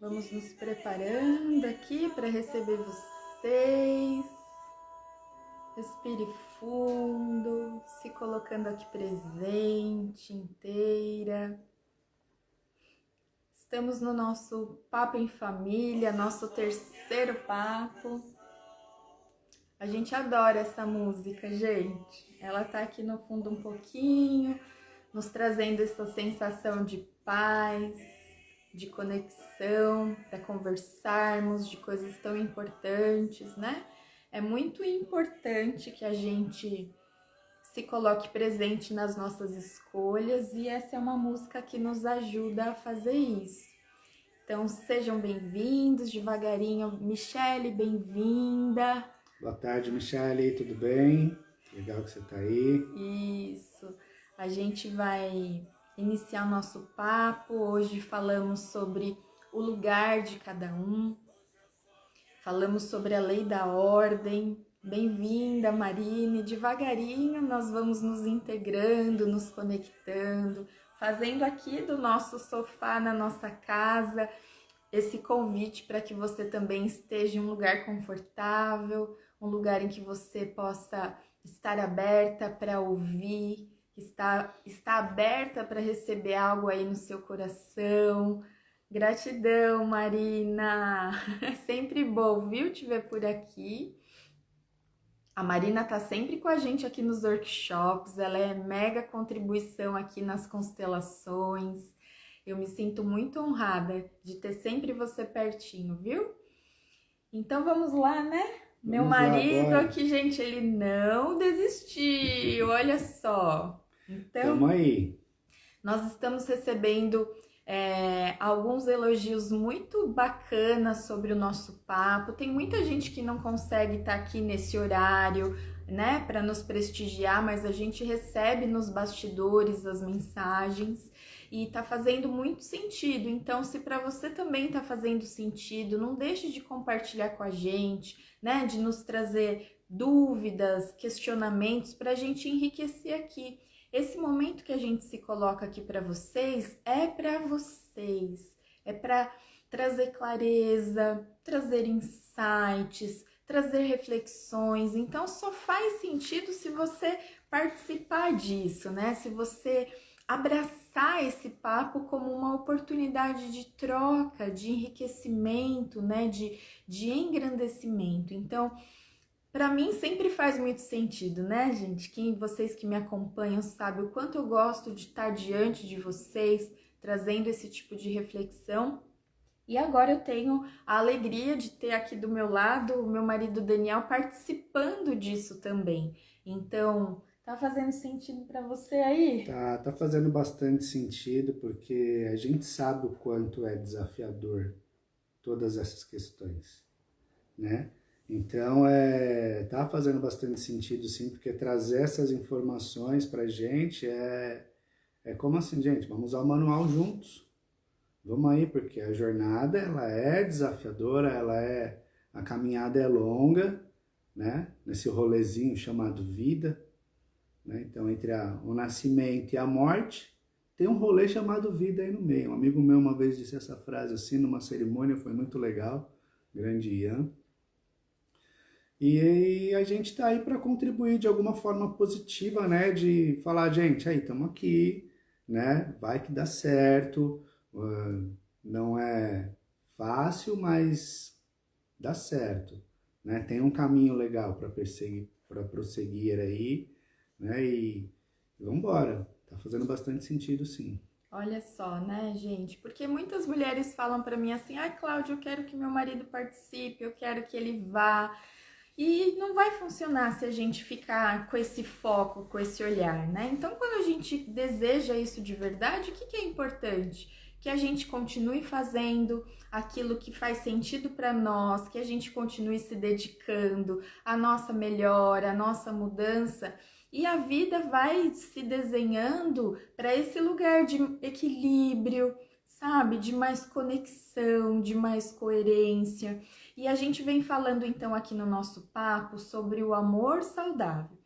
Vamos nos preparando aqui para receber vocês. Respire fundo, se colocando aqui presente, inteira. Estamos no nosso Papo em Família, nosso terceiro papo. A gente adora essa música, gente. Ela tá aqui no fundo um pouquinho, nos trazendo essa sensação de paz, de conexão, para conversarmos de coisas tão importantes, né? É muito importante que a gente se coloque presente nas nossas escolhas e essa é uma música que nos ajuda a fazer isso. Então sejam bem-vindos, devagarinho. Michele, bem-vinda. Boa tarde, Michele, tudo bem? Legal que você está aí. Isso, a gente vai iniciar o nosso papo. Hoje falamos sobre o lugar de cada um, falamos sobre a lei da ordem. Bem-vinda, Marine. Devagarinho nós vamos nos integrando, nos conectando, fazendo aqui do nosso sofá na nossa casa esse convite para que você também esteja em um lugar confortável, um lugar em que você possa estar aberta para ouvir, está aberta para receber algo aí no seu coração. Gratidão, Marina. É sempre bom, viu, te ver por aqui. A Marina tá sempre com a gente aqui nos workshops, ela é mega contribuição aqui nas constelações. Eu me sinto muito honrada de ter sempre você pertinho, viu? Então vamos lá, né? Meu Vamos lá marido agora. aqui, gente, ele não desistiu, olha só. Então, Tamo aí. nós estamos recebendo alguns elogios muito bacanas sobre o nosso papo. Tem muita gente que não consegue estar aqui nesse horário, né, para nos prestigiar, mas a gente recebe nos bastidores as mensagens e tá fazendo muito sentido. Então, se para você também tá fazendo sentido, não deixe de compartilhar com a gente, né, de nos trazer dúvidas, questionamentos para a gente enriquecer aqui. Esse momento que a gente se coloca aqui para vocês, é para trazer clareza, trazer insights, trazer reflexões. Então só faz sentido se você participar disso, né? Se você abraçar esse papo como uma oportunidade de troca, de enriquecimento, né? De engrandecimento. Então, para mim sempre faz muito sentido, né, gente? Vocês que me acompanham sabem o quanto eu gosto de estar diante de vocês, trazendo esse tipo de reflexão. E agora eu tenho a alegria de ter aqui do meu lado o meu marido Daniel participando disso também. Então, tá fazendo sentido para você aí? Tá fazendo bastante sentido porque a gente sabe o quanto é desafiador todas essas questões, né? Então, tá fazendo bastante sentido sim, porque trazer essas informações pra gente é como assim, gente, vamos usar o manual juntos. Vamos aí, porque a jornada ela é desafiadora, a caminhada é longa, né? Nesse rolezinho chamado vida, né? Então entre o nascimento e a morte tem um rolê chamado vida aí no meio. Um amigo meu uma vez disse essa frase assim numa cerimônia, foi muito legal, grande Ian. E aí a gente está aí para contribuir de alguma forma positiva, né? De falar, gente, aí estamos aqui, né? Vai que dá certo. Não é fácil, mas dá certo, né? Tem um caminho legal para perseguir, para prosseguir aí, né? E vamos embora. Tá fazendo bastante sentido, sim. Olha só, né, gente? Porque muitas mulheres falam para mim assim: "Ai, Cláudia, eu quero que meu marido participe, eu quero que ele vá". E não vai funcionar se a gente ficar com esse foco, com esse olhar, né? Então, quando a gente deseja isso de verdade, o que é importante? Que a gente continue fazendo aquilo que faz sentido para nós, que a gente continue se dedicando à nossa melhora, à nossa mudança, e a vida vai se desenhando para esse lugar de equilíbrio, sabe? De mais conexão, de mais coerência. E a gente vem falando então aqui no nosso papo sobre o amor saudável.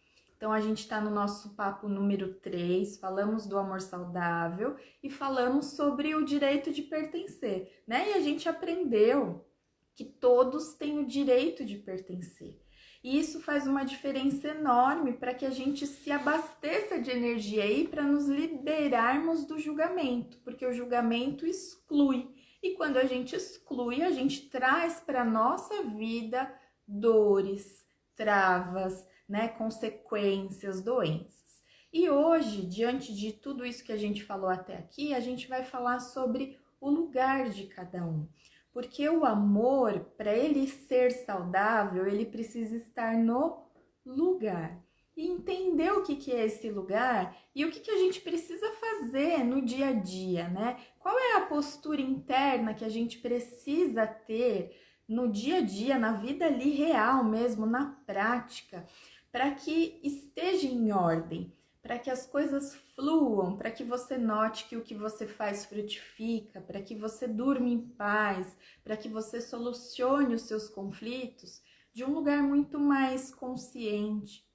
Então, a gente está no nosso papo número 3, falamos do amor saudável e falamos sobre o direito de pertencer, né? E a gente aprendeu que todos têm o direito de pertencer. E isso faz uma diferença enorme para que a gente se abasteça de energia aí para nos liberarmos do julgamento, porque o julgamento exclui. E quando a gente exclui, a gente traz para a nossa vida dores, travas, né, consequências, doenças. E hoje, diante de tudo isso que a gente falou até aqui, a gente vai falar sobre o lugar de cada um. Porque o amor, para ele ser saudável, ele precisa estar no lugar. E entender o que é esse lugar e o que a gente precisa fazer no dia a dia, né? Qual é a postura interna que a gente precisa ter no dia a dia, na vida ali real mesmo, na prática, para que esteja em ordem, para que as coisas fluam, para que você note que o que você faz frutifica, para que você durma em paz, para que você solucione os seus conflitos de um lugar muito mais consciente,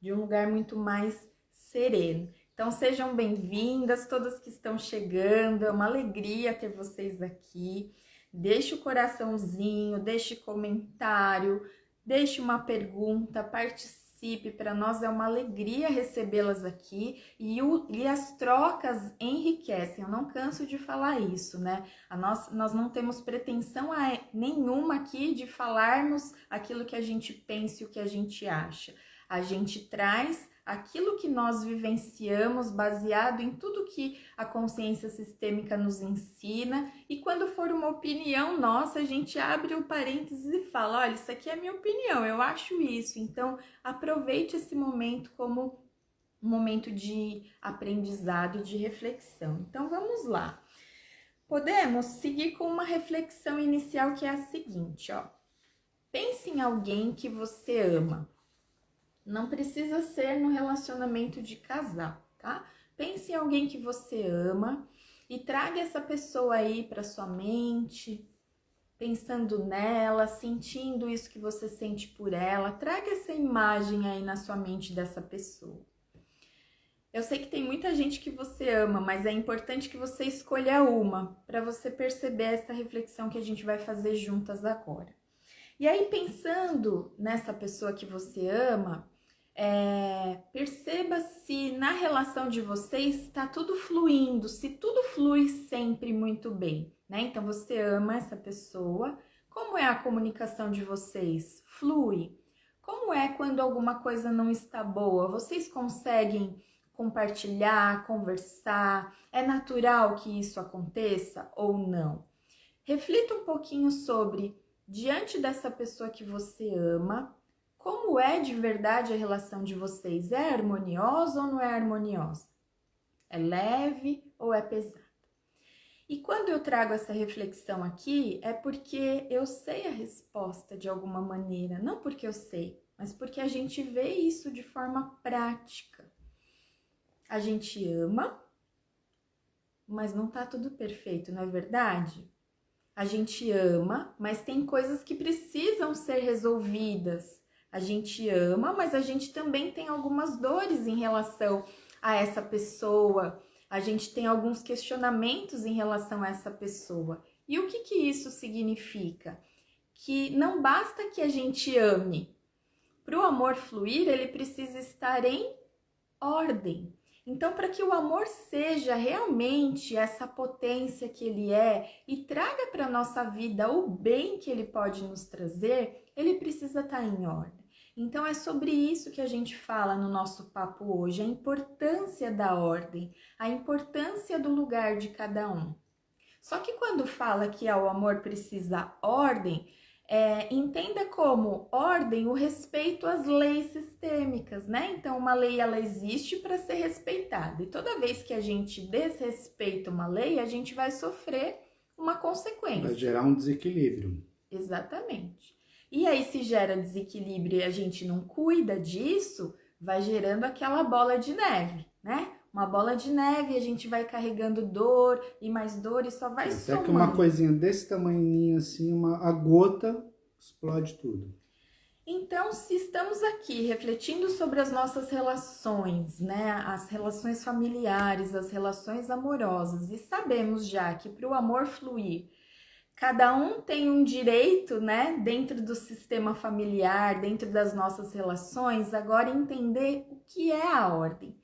de um lugar muito mais sereno. Então sejam bem-vindas todas que estão chegando, é uma alegria ter vocês aqui. Deixe o coraçãozinho, deixe comentário, deixe uma pergunta, participe. Para nós é uma alegria recebê-las aqui e as trocas enriquecem. Eu não canso de falar isso, né? Nós não temos pretensão nenhuma aqui de falarmos aquilo que a gente pensa e o que a gente acha. A gente traz aquilo que nós vivenciamos baseado em tudo que a consciência sistêmica nos ensina, e quando for uma opinião nossa, a gente abre o parênteses e fala, olha, isso aqui é a minha opinião, eu acho isso. Então aproveite esse momento como um momento de aprendizado e de reflexão. Então vamos lá. Podemos seguir com uma reflexão inicial que é a seguinte, ó. Pense em alguém que você ama. Não precisa ser no relacionamento de casal, tá? Pense em alguém que você ama e traga essa pessoa aí para sua mente, pensando nela, sentindo isso que você sente por ela. Traga essa imagem aí na sua mente dessa pessoa. Eu sei que tem muita gente que você ama, mas é importante que você escolha uma para você perceber essa reflexão que a gente vai fazer juntas agora. E aí, pensando nessa pessoa que você ama, perceba se na relação de vocês está tudo fluindo, se tudo flui sempre muito bem, né? Então você ama essa pessoa, como é a comunicação de vocês? Flui? Como é quando alguma coisa não está boa? Vocês conseguem compartilhar, conversar? É natural que isso aconteça ou não? Reflita um pouquinho sobre, diante dessa pessoa que você ama, como é de verdade a relação de vocês? É harmoniosa ou não é harmoniosa? É leve ou é pesada? E quando eu trago essa reflexão aqui, é porque eu sei a resposta de alguma maneira. Não porque eu sei, mas porque a gente vê isso de forma prática. A gente ama, mas não tá tudo perfeito, não é verdade? A gente ama, mas tem coisas que precisam ser resolvidas. A gente ama, mas a gente também tem algumas dores em relação a essa pessoa. A gente tem alguns questionamentos em relação a essa pessoa. E o que isso significa? Que não basta que a gente ame. Para o amor fluir, ele precisa estar em ordem. Então, para que o amor seja realmente essa potência que ele é e traga para a nossa vida o bem que ele pode nos trazer, ele precisa estar em ordem. Então, é sobre isso que a gente fala no nosso papo hoje, a importância da ordem, a importância do lugar de cada um. Só que quando fala que o amor precisa ordem, entenda como ordem o respeito às leis sistêmicas, né? Então, uma lei, ela existe para ser respeitada. E toda vez que a gente desrespeita uma lei, a gente vai sofrer uma consequência. Vai gerar um desequilíbrio. Exatamente. E aí, se gera desequilíbrio e a gente não cuida disso, vai gerando aquela bola de neve, né? Uma bola de neve, a gente vai carregando dor e mais dor e só vai somando. Até que uma coisinha desse tamanhinho assim, a gota, explode tudo. Então, se estamos aqui refletindo sobre as nossas relações, né, as relações familiares, as relações amorosas, e sabemos já que para o amor fluir, cada um tem um direito, né, dentro do sistema familiar, dentro das nossas relações, agora entender o que é a ordem.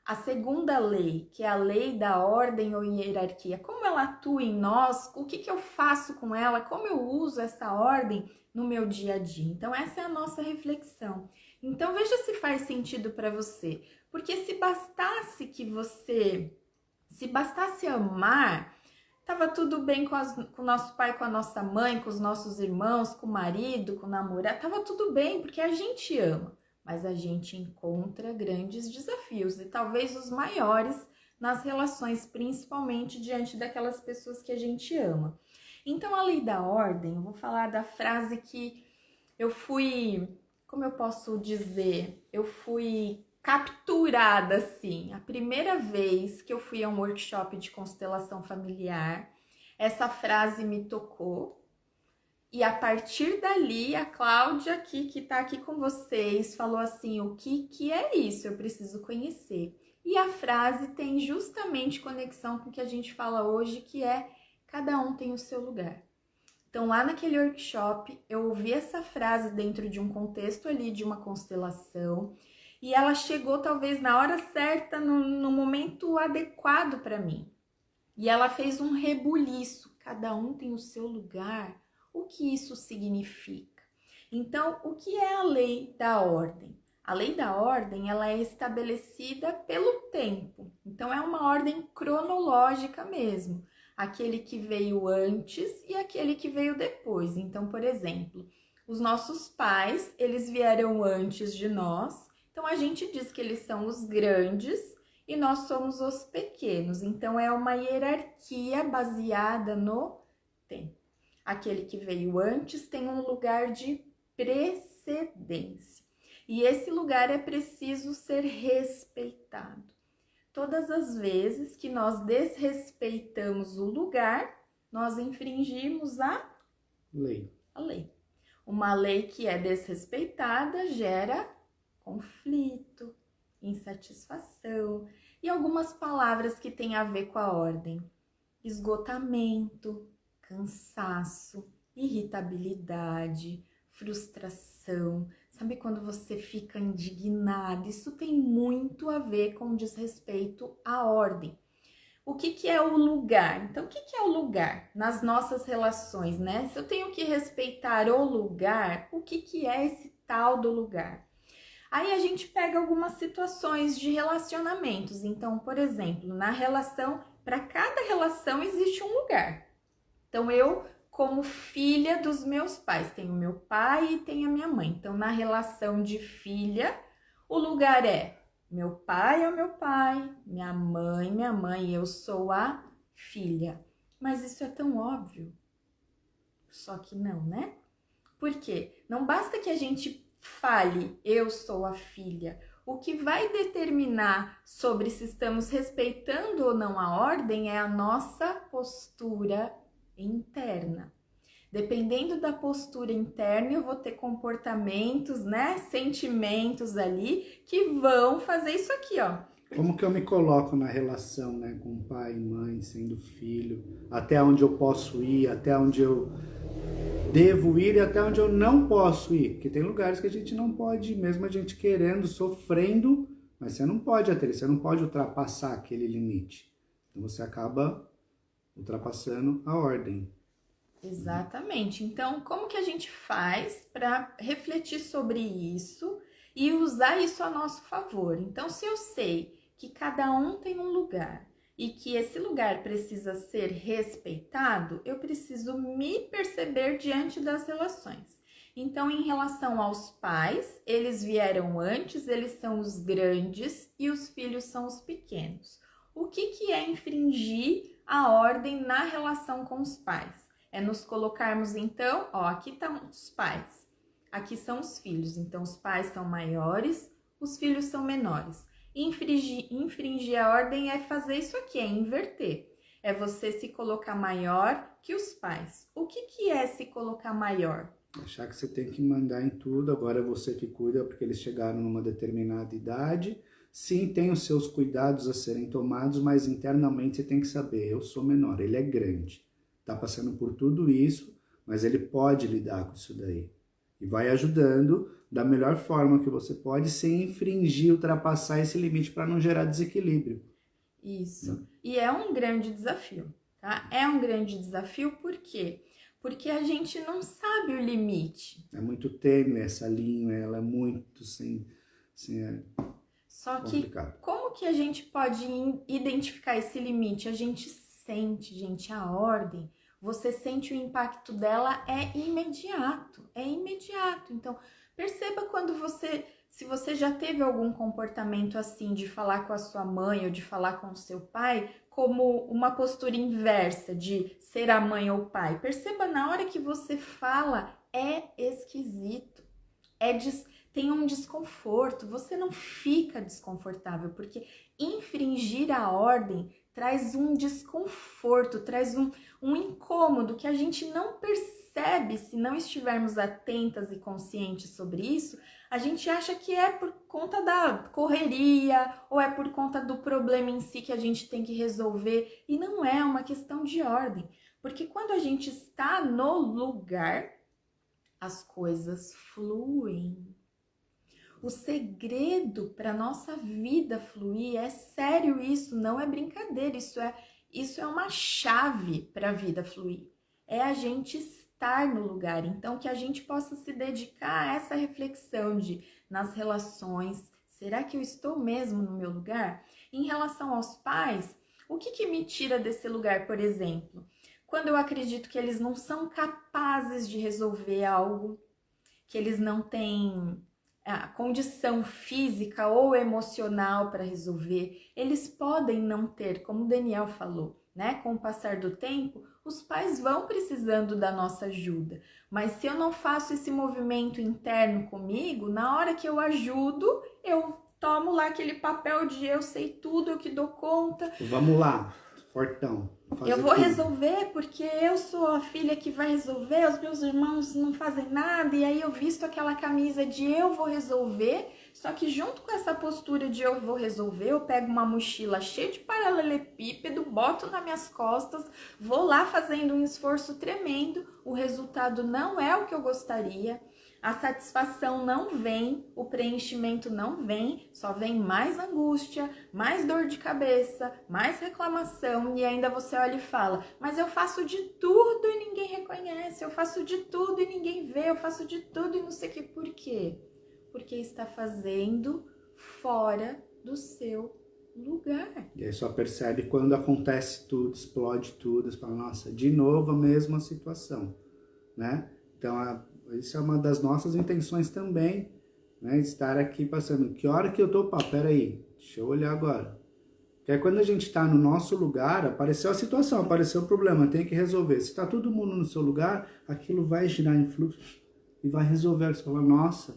A segunda lei, que é a lei da ordem ou hierarquia, como ela atua em nós, o que eu faço com ela, como eu uso essa ordem no meu dia a dia. Então, essa é a nossa reflexão. Então, veja se faz sentido para você, porque se bastasse amar, tava tudo bem com o nosso pai, com a nossa mãe, com os nossos irmãos, com o marido, com o namorado, tava tudo bem, porque a gente ama. Mas a gente encontra grandes desafios e talvez os maiores nas relações, principalmente diante daquelas pessoas que a gente ama. Então, a lei da ordem, eu vou falar da frase que eu fui, como eu posso dizer, eu fui capturada assim. A primeira vez que eu fui a um workshop de constelação familiar, essa frase me tocou. E a partir dali, a Cláudia, que está aqui com vocês, falou assim, o que é isso? Eu preciso conhecer. E a frase tem justamente conexão com o que a gente fala hoje, que é cada um tem o seu lugar. Então, lá naquele workshop, eu ouvi essa frase dentro de um contexto ali de uma constelação, e ela chegou talvez na hora certa, no momento adequado para mim. E ela fez um rebuliço, cada um tem o seu lugar. O que isso significa? Então, o que é a lei da ordem? A lei da ordem, ela é estabelecida pelo tempo. Então, é uma ordem cronológica mesmo. Aquele que veio antes e aquele que veio depois. Então, por exemplo, os nossos pais, eles vieram antes de nós. Então, a gente diz que eles são os grandes e nós somos os pequenos. Então, é uma hierarquia baseada no tempo. Aquele que veio antes tem um lugar de precedência. E esse lugar é preciso ser respeitado. Todas as vezes que nós desrespeitamos o lugar, nós infringimos a lei. Uma lei que é desrespeitada gera conflito, insatisfação e algumas palavras que têm a ver com a ordem. Esgotamento, cansaço, irritabilidade, frustração. Sabe quando você fica indignado? Isso tem muito a ver com desrespeito à ordem. O que é o lugar? Então, o que é o lugar nas nossas relações, né? Se eu tenho que respeitar o lugar, o que é esse tal do lugar? Aí a gente pega algumas situações de relacionamentos. Então, por exemplo, na relação, para cada relação existe um lugar. Então, eu, como filha dos meus pais, tenho meu pai e tenho a minha mãe. Então, na relação de filha, o lugar é meu pai é o meu pai, minha mãe, eu sou a filha. Mas isso é tão óbvio. Só que não, né? Por quê? Não basta que a gente fale, eu sou a filha. O que vai determinar sobre se estamos respeitando ou não a ordem é a nossa postura interna. Dependendo da postura interna, eu vou ter comportamentos, né, sentimentos ali que vão fazer isso aqui, ó. Como que eu me coloco na relação, né, com pai e mãe, sendo filho, até onde eu posso ir, até onde eu devo ir e até onde eu não posso ir, porque tem lugares que a gente não pode ir, mesmo a gente querendo, sofrendo, mas você não pode até, você não pode ultrapassar aquele limite. Então você acaba ultrapassando a ordem. Exatamente. Então, como que a gente faz para refletir sobre isso e usar isso a nosso favor? Então, se eu sei que cada um tem um lugar e que esse lugar precisa ser respeitado, eu preciso me perceber diante das relações. Então, em relação aos pais, eles vieram antes, eles são os grandes e os filhos são os pequenos. O que é infringir a ordem na relação com os pais? É nos colocarmos, então, ó, aqui estão os pais, aqui são os filhos. Então, os pais são maiores, os filhos são menores. Infringir a ordem é fazer isso aqui, é inverter. É você se colocar maior que os pais. O que é se colocar maior? Achar que você tem que mandar em tudo, agora é você que cuida porque eles chegaram numa determinada idade. Sim, tem os seus cuidados a serem tomados, mas internamente você tem que saber, eu sou menor, ele é grande, está passando por tudo isso, mas ele pode lidar com isso daí. E vai ajudando da melhor forma que você pode, sem infringir, ultrapassar esse limite para não gerar desequilíbrio. Isso. E é um grande desafio, tá? É um grande desafio por quê? Porque a gente não sabe o limite. É muito tênue essa linha, ela é muito Só que complicado. como que a gente pode identificar esse limite? A gente sente, gente, a ordem, você sente o impacto dela é imediato, Então, perceba quando se você já teve algum comportamento assim de falar com a sua mãe ou de falar com o seu pai, como uma postura inversa de ser a mãe ou o pai. Perceba na hora que você fala, é esquisito, tem um desconforto, você não fica desconfortável, porque infringir a ordem traz um desconforto, traz um incômodo que a gente não percebe se não estivermos atentas e conscientes sobre isso. A gente acha que é por conta da correria ou é por conta do problema em si que a gente tem que resolver, e não é uma questão de ordem, porque quando a gente está no lugar, as coisas fluem. O segredo para nossa vida fluir, é sério isso, não é brincadeira, isso é uma chave para a vida fluir. É a gente estar no lugar, então que a gente possa se dedicar a essa reflexão de, nas relações, será que eu estou mesmo no meu lugar? Em relação aos pais, o que me tira desse lugar, por exemplo? Quando eu acredito que eles não são capazes de resolver algo, que eles não têm a condição física ou emocional para resolver, eles podem não ter, como o Daniel falou, né? Com o passar do tempo, os pais vão precisando da nossa ajuda, mas se eu não faço esse movimento interno comigo, na hora que eu ajudo, eu tomo lá aquele papel de eu sei tudo, eu que dou conta. Vamos lá, fortão. Eu vou resolver porque eu sou a filha que vai resolver, os meus irmãos não fazem nada, e aí eu visto aquela camisa de eu vou resolver, só que junto com essa postura de eu vou resolver, eu pego uma mochila cheia de paralelepípedo, boto nas minhas costas, vou lá fazendo um esforço tremendo, o resultado não é o que eu gostaria, a satisfação não vem, o preenchimento não vem, só vem mais angústia, mais dor de cabeça, mais reclamação, e ainda você olha e fala, mas eu faço de tudo e ninguém reconhece, eu faço de tudo e ninguém vê, eu faço de tudo e não sei o que. Por quê? Porque está fazendo fora do seu lugar. E aí só percebe quando acontece tudo, explode tudo, você fala, nossa, de novo a mesma situação, né? Então, isso é uma das nossas intenções também, né? Estar aqui passando, que hora que eu tô, peraí, deixa eu olhar agora. Porque aí quando a gente está no nosso lugar, apareceu a situação, apareceu o problema, tem que resolver. Se está todo mundo no seu lugar, aquilo vai girar em fluxo e vai resolver. Você fala, nossa,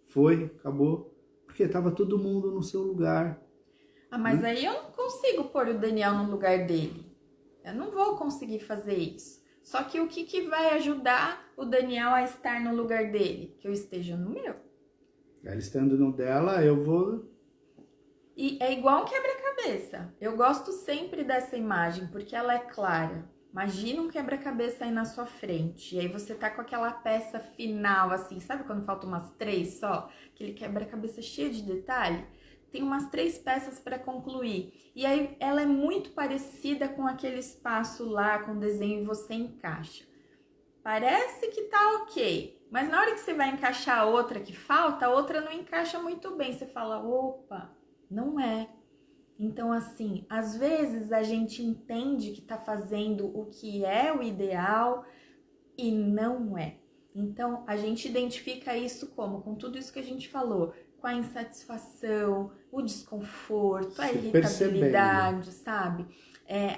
foi, acabou, porque estava todo mundo no seu lugar. Mas aí eu não consigo pôr o Daniel no lugar dele. Eu não vou conseguir fazer isso. Só que o que vai ajudar o Daniel a estar no lugar dele? Que eu esteja no meu. Ela estando no dela, eu vou... E é igual um quebra-cabeça. Eu gosto sempre dessa imagem, porque ela é clara. Imagina um quebra-cabeça aí na sua frente. E aí você tá com aquela peça final, assim, sabe quando faltam umas 3 só? Aquele quebra-cabeça cheio de detalhe. Tem umas 3 peças para concluir. E aí ela é muito parecida com aquele espaço lá, com o desenho, e você encaixa. Parece que tá ok, mas na hora que você vai encaixar a outra que falta, a outra não encaixa muito bem. Você fala, opa, não é. Então, assim, às vezes a gente entende que tá fazendo o que é o ideal e não é. Então, a gente identifica isso como? Com tudo isso que a gente falou. Com a insatisfação, o desconforto, a irritabilidade, sabe?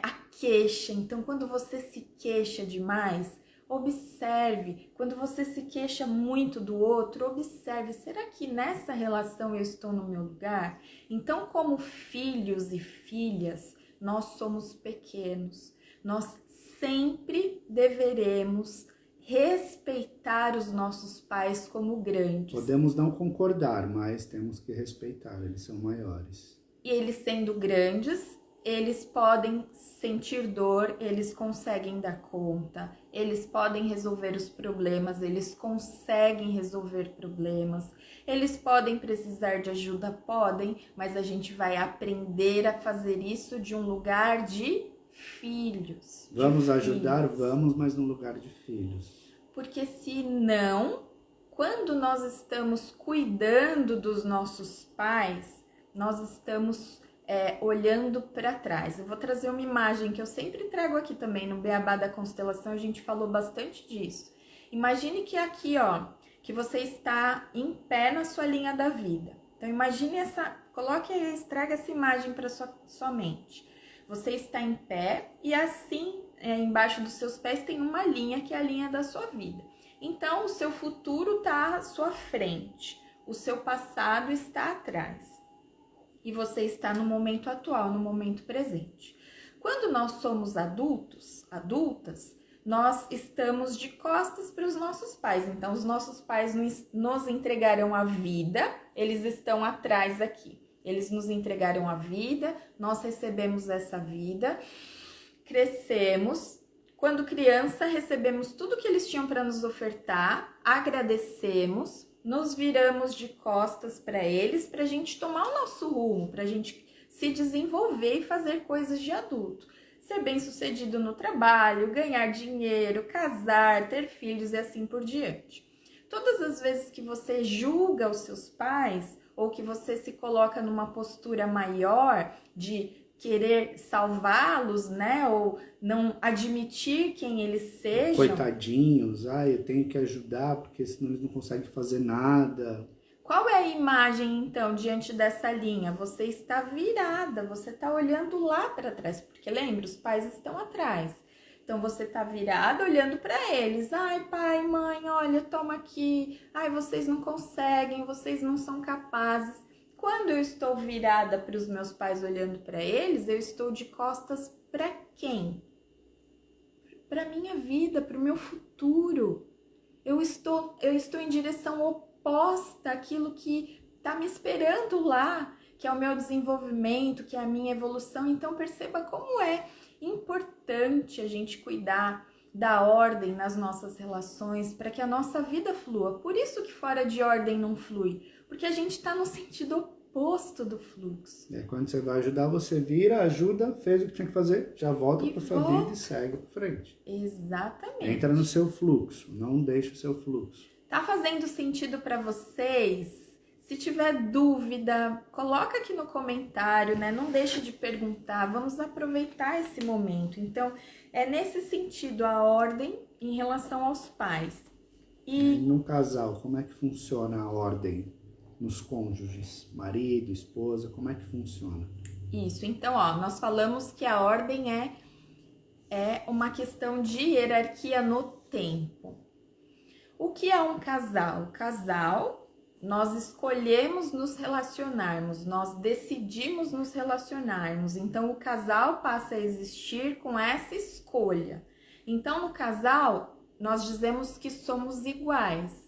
A queixa. Então, quando você se queixa demais, observe. Quando você se queixa muito do outro, observe. Será que nessa relação eu estou no meu lugar? Então, como filhos e filhas, nós somos pequenos. Nós sempre deveremos respeitar os nossos pais como grandes. Podemos não concordar, mas temos que respeitar, eles são maiores. E eles sendo grandes, eles podem sentir dor, eles conseguem dar conta, eles podem resolver os problemas, eles conseguem resolver problemas, eles podem precisar de ajuda, podem, mas a gente vai aprender a fazer isso de um lugar de filhos. Vamos ajudar, vamos, mas no lugar de filhos. Porque se não, quando nós estamos cuidando dos nossos pais, nós estamos olhando para trás. Eu vou trazer uma imagem que eu sempre trago aqui também no Beabá da Constelação, a gente falou bastante disso. Imagine que aqui, ó, que você está em pé na sua linha da vida. Então imagine coloque aí, traga essa imagem para sua mente. Você está em pé e assim, embaixo dos seus pés tem uma linha que é a linha da sua vida. Então o seu futuro está à sua frente, o seu passado está atrás. E você está no momento atual, no momento presente. Quando nós somos adultas, nós estamos de costas para os nossos pais. Então, os nossos pais nos entregaram a vida, eles estão atrás aqui. Eles nos entregaram a vida, nós recebemos essa vida, crescemos. Quando criança, recebemos tudo que eles tinham para nos ofertar, agradecemos, nos viramos de costas para eles, para a gente tomar o nosso rumo, para a gente se desenvolver e fazer coisas de adulto. Ser bem-sucedido no trabalho, ganhar dinheiro, casar, ter filhos e assim por diante. Todas as vezes que você julga os seus pais, ou que você se coloca numa postura maior de querer salvá-los, né? Ou não admitir quem eles sejam. Coitadinhos, eu tenho que ajudar porque senão eles não conseguem fazer nada. Qual é a imagem, então, diante dessa linha? Você está virada, você está olhando lá para trás, porque lembra, os pais estão atrás. Então, você está virada olhando para eles. Ai, pai, mãe, olha, toma aqui. Ai, vocês não conseguem, vocês não são capazes. Quando eu estou virada para os meus pais olhando para eles, eu estou de costas para quem? Para a minha vida, para o meu futuro. Eu estou em direção oposta àquilo que está me esperando lá, que é o meu desenvolvimento, que é a minha evolução. Então perceba como é importante a gente cuidar da ordem nas nossas relações para que a nossa vida flua. Por isso que fora de ordem não flui, porque a gente está no sentido oposto do fluxo. Quando você vai ajudar, você vira, ajuda, fez o que tinha que fazer, já volta para sua vida e segue para frente. Exatamente. Entra no seu fluxo, não deixa o seu fluxo. Tá fazendo sentido para vocês? Se tiver dúvida, coloca aqui no comentário, né? Não deixe de perguntar, vamos aproveitar esse momento. Então, é nesse sentido a ordem em relação aos pais. E no casal, como é que funciona a ordem? Nos cônjuges, marido, esposa, como é que funciona? Isso, então, ó, nós falamos que a ordem é uma questão de hierarquia no tempo. O que é um casal? Casal, nós escolhemos nos relacionarmos, nós decidimos nos relacionarmos. Então, o casal passa a existir com essa escolha. Então, no casal, nós dizemos que somos iguais.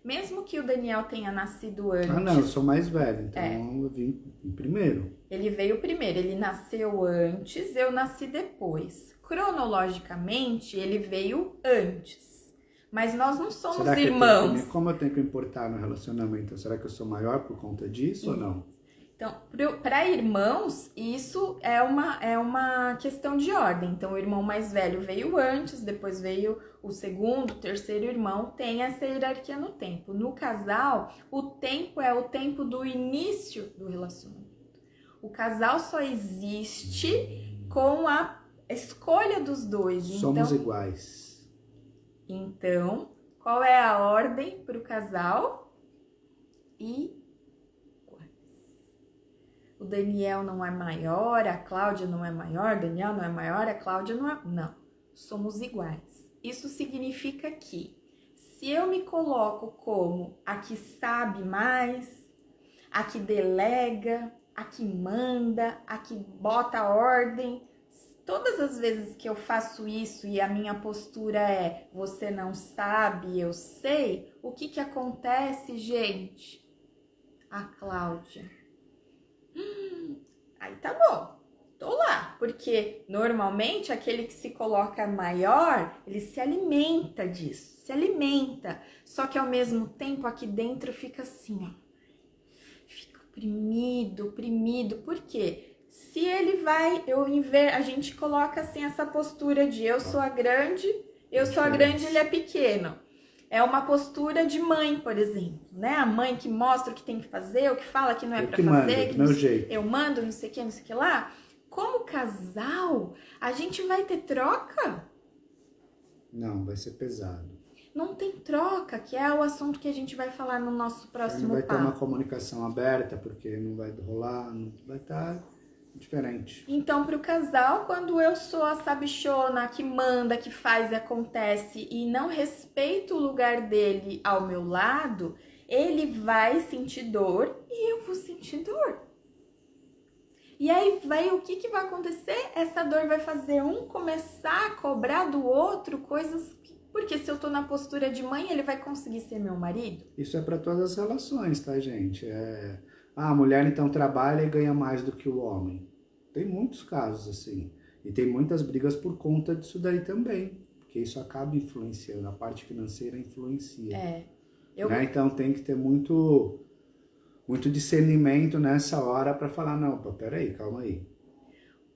Mesmo que o Daniel tenha nascido antes... não, eu sou mais velho, então eu vim primeiro. Ele veio primeiro, ele nasceu antes, eu nasci depois. Cronologicamente, ele veio antes. Mas nós não somos irmãos. Como eu tenho que importar no relacionamento? Será que eu sou maior por conta disso ou não? Então, para irmãos, isso é uma questão de ordem. Então, o irmão mais velho veio antes, depois veio o segundo, o terceiro irmão, tem essa hierarquia no tempo. No casal, o tempo é o tempo do início do relacionamento. O casal só existe com a escolha dos dois. Somos iguais. Então, qual é a ordem para o casal? O Daniel não é maior, a Cláudia não é maior, o Daniel não é maior, a Cláudia não é... Não, somos iguais. Isso significa que se eu me coloco como a que sabe mais, a que delega, a que manda, a que bota a ordem, todas as vezes que eu faço isso e a minha postura é você não sabe, eu sei, o que que acontece, gente? A Cláudia. Aí tá bom, tô lá. Porque normalmente aquele que se coloca maior, ele se alimenta disso, se alimenta. Só que ao mesmo tempo aqui dentro fica assim, ó. Fica oprimido, oprimido. Por quê? Se ele vai, a gente coloca assim essa postura de eu sou a grande, ele é pequeno. É uma postura de mãe, por exemplo, né? A mãe que mostra o que tem que fazer, o que fala que não é pra fazer, do meu jeito. eu mando, não sei o que lá. Como casal, a gente vai ter troca? Não, vai ser pesado. Não tem troca, que é o assunto que a gente vai falar no nosso próximo Não vai papo. ter uma comunicação aberta, porque não vai rolar, não vai estar diferente. Então, para o casal, quando eu sou a sabichona que manda, que faz e acontece e não respeito o lugar dele ao meu lado, ele vai sentir dor e eu vou sentir dor. E aí o que que vai acontecer? Essa dor vai fazer um começar a cobrar do outro coisas porque se eu tô na postura de mãe, ele vai conseguir ser meu marido? Isso é para todas as relações, tá, gente? A mulher então trabalha e ganha mais do que o homem. Tem muitos casos assim. E tem muitas brigas por conta disso daí também. Porque isso acaba influenciando, a parte financeira influencia. Né? Então tem que ter muito discernimento nessa hora para falar, não, peraí, calma aí.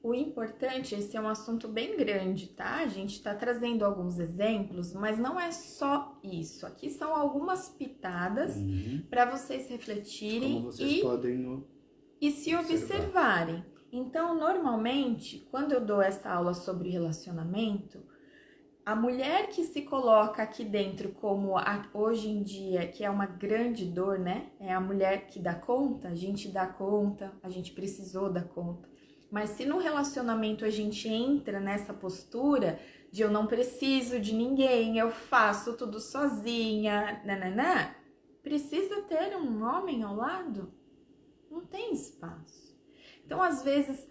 O importante, esse é um assunto bem grande, tá? A gente está trazendo alguns exemplos, mas não é só isso. Aqui são algumas pitadas para vocês refletirem como vocês podem e se observarem. Então, normalmente, quando eu dou essa aula sobre relacionamento, a mulher que se coloca aqui dentro como hoje em dia, que é uma grande dor, né? É a mulher que dá conta, a gente dá conta, a gente precisou dar conta. Mas se no relacionamento a gente entra nessa postura de eu não preciso de ninguém, eu faço tudo sozinha, nananã, precisa ter um homem ao lado? Não tem espaço. Então, às vezes,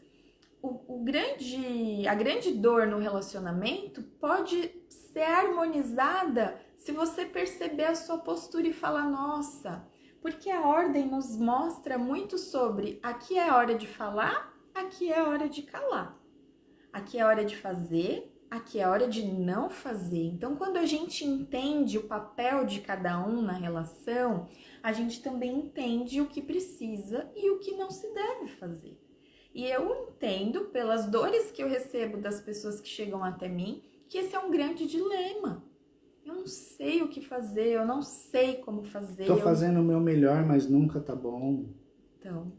a grande dor no relacionamento pode ser harmonizada se você perceber a sua postura e falar, nossa, porque a ordem nos mostra muito sobre aqui é hora de falar, aqui é hora de calar. Aqui é hora de fazer, aqui é hora de não fazer. Então, quando a gente entende o papel de cada um na relação, a gente também entende o que precisa e o que não se deve fazer. E eu entendo, pelas dores que eu recebo das pessoas que chegam até mim, que esse é um grande dilema. Eu não sei o que fazer, eu não sei como fazer. Tô fazendo o meu melhor, mas nunca tá bom. Então,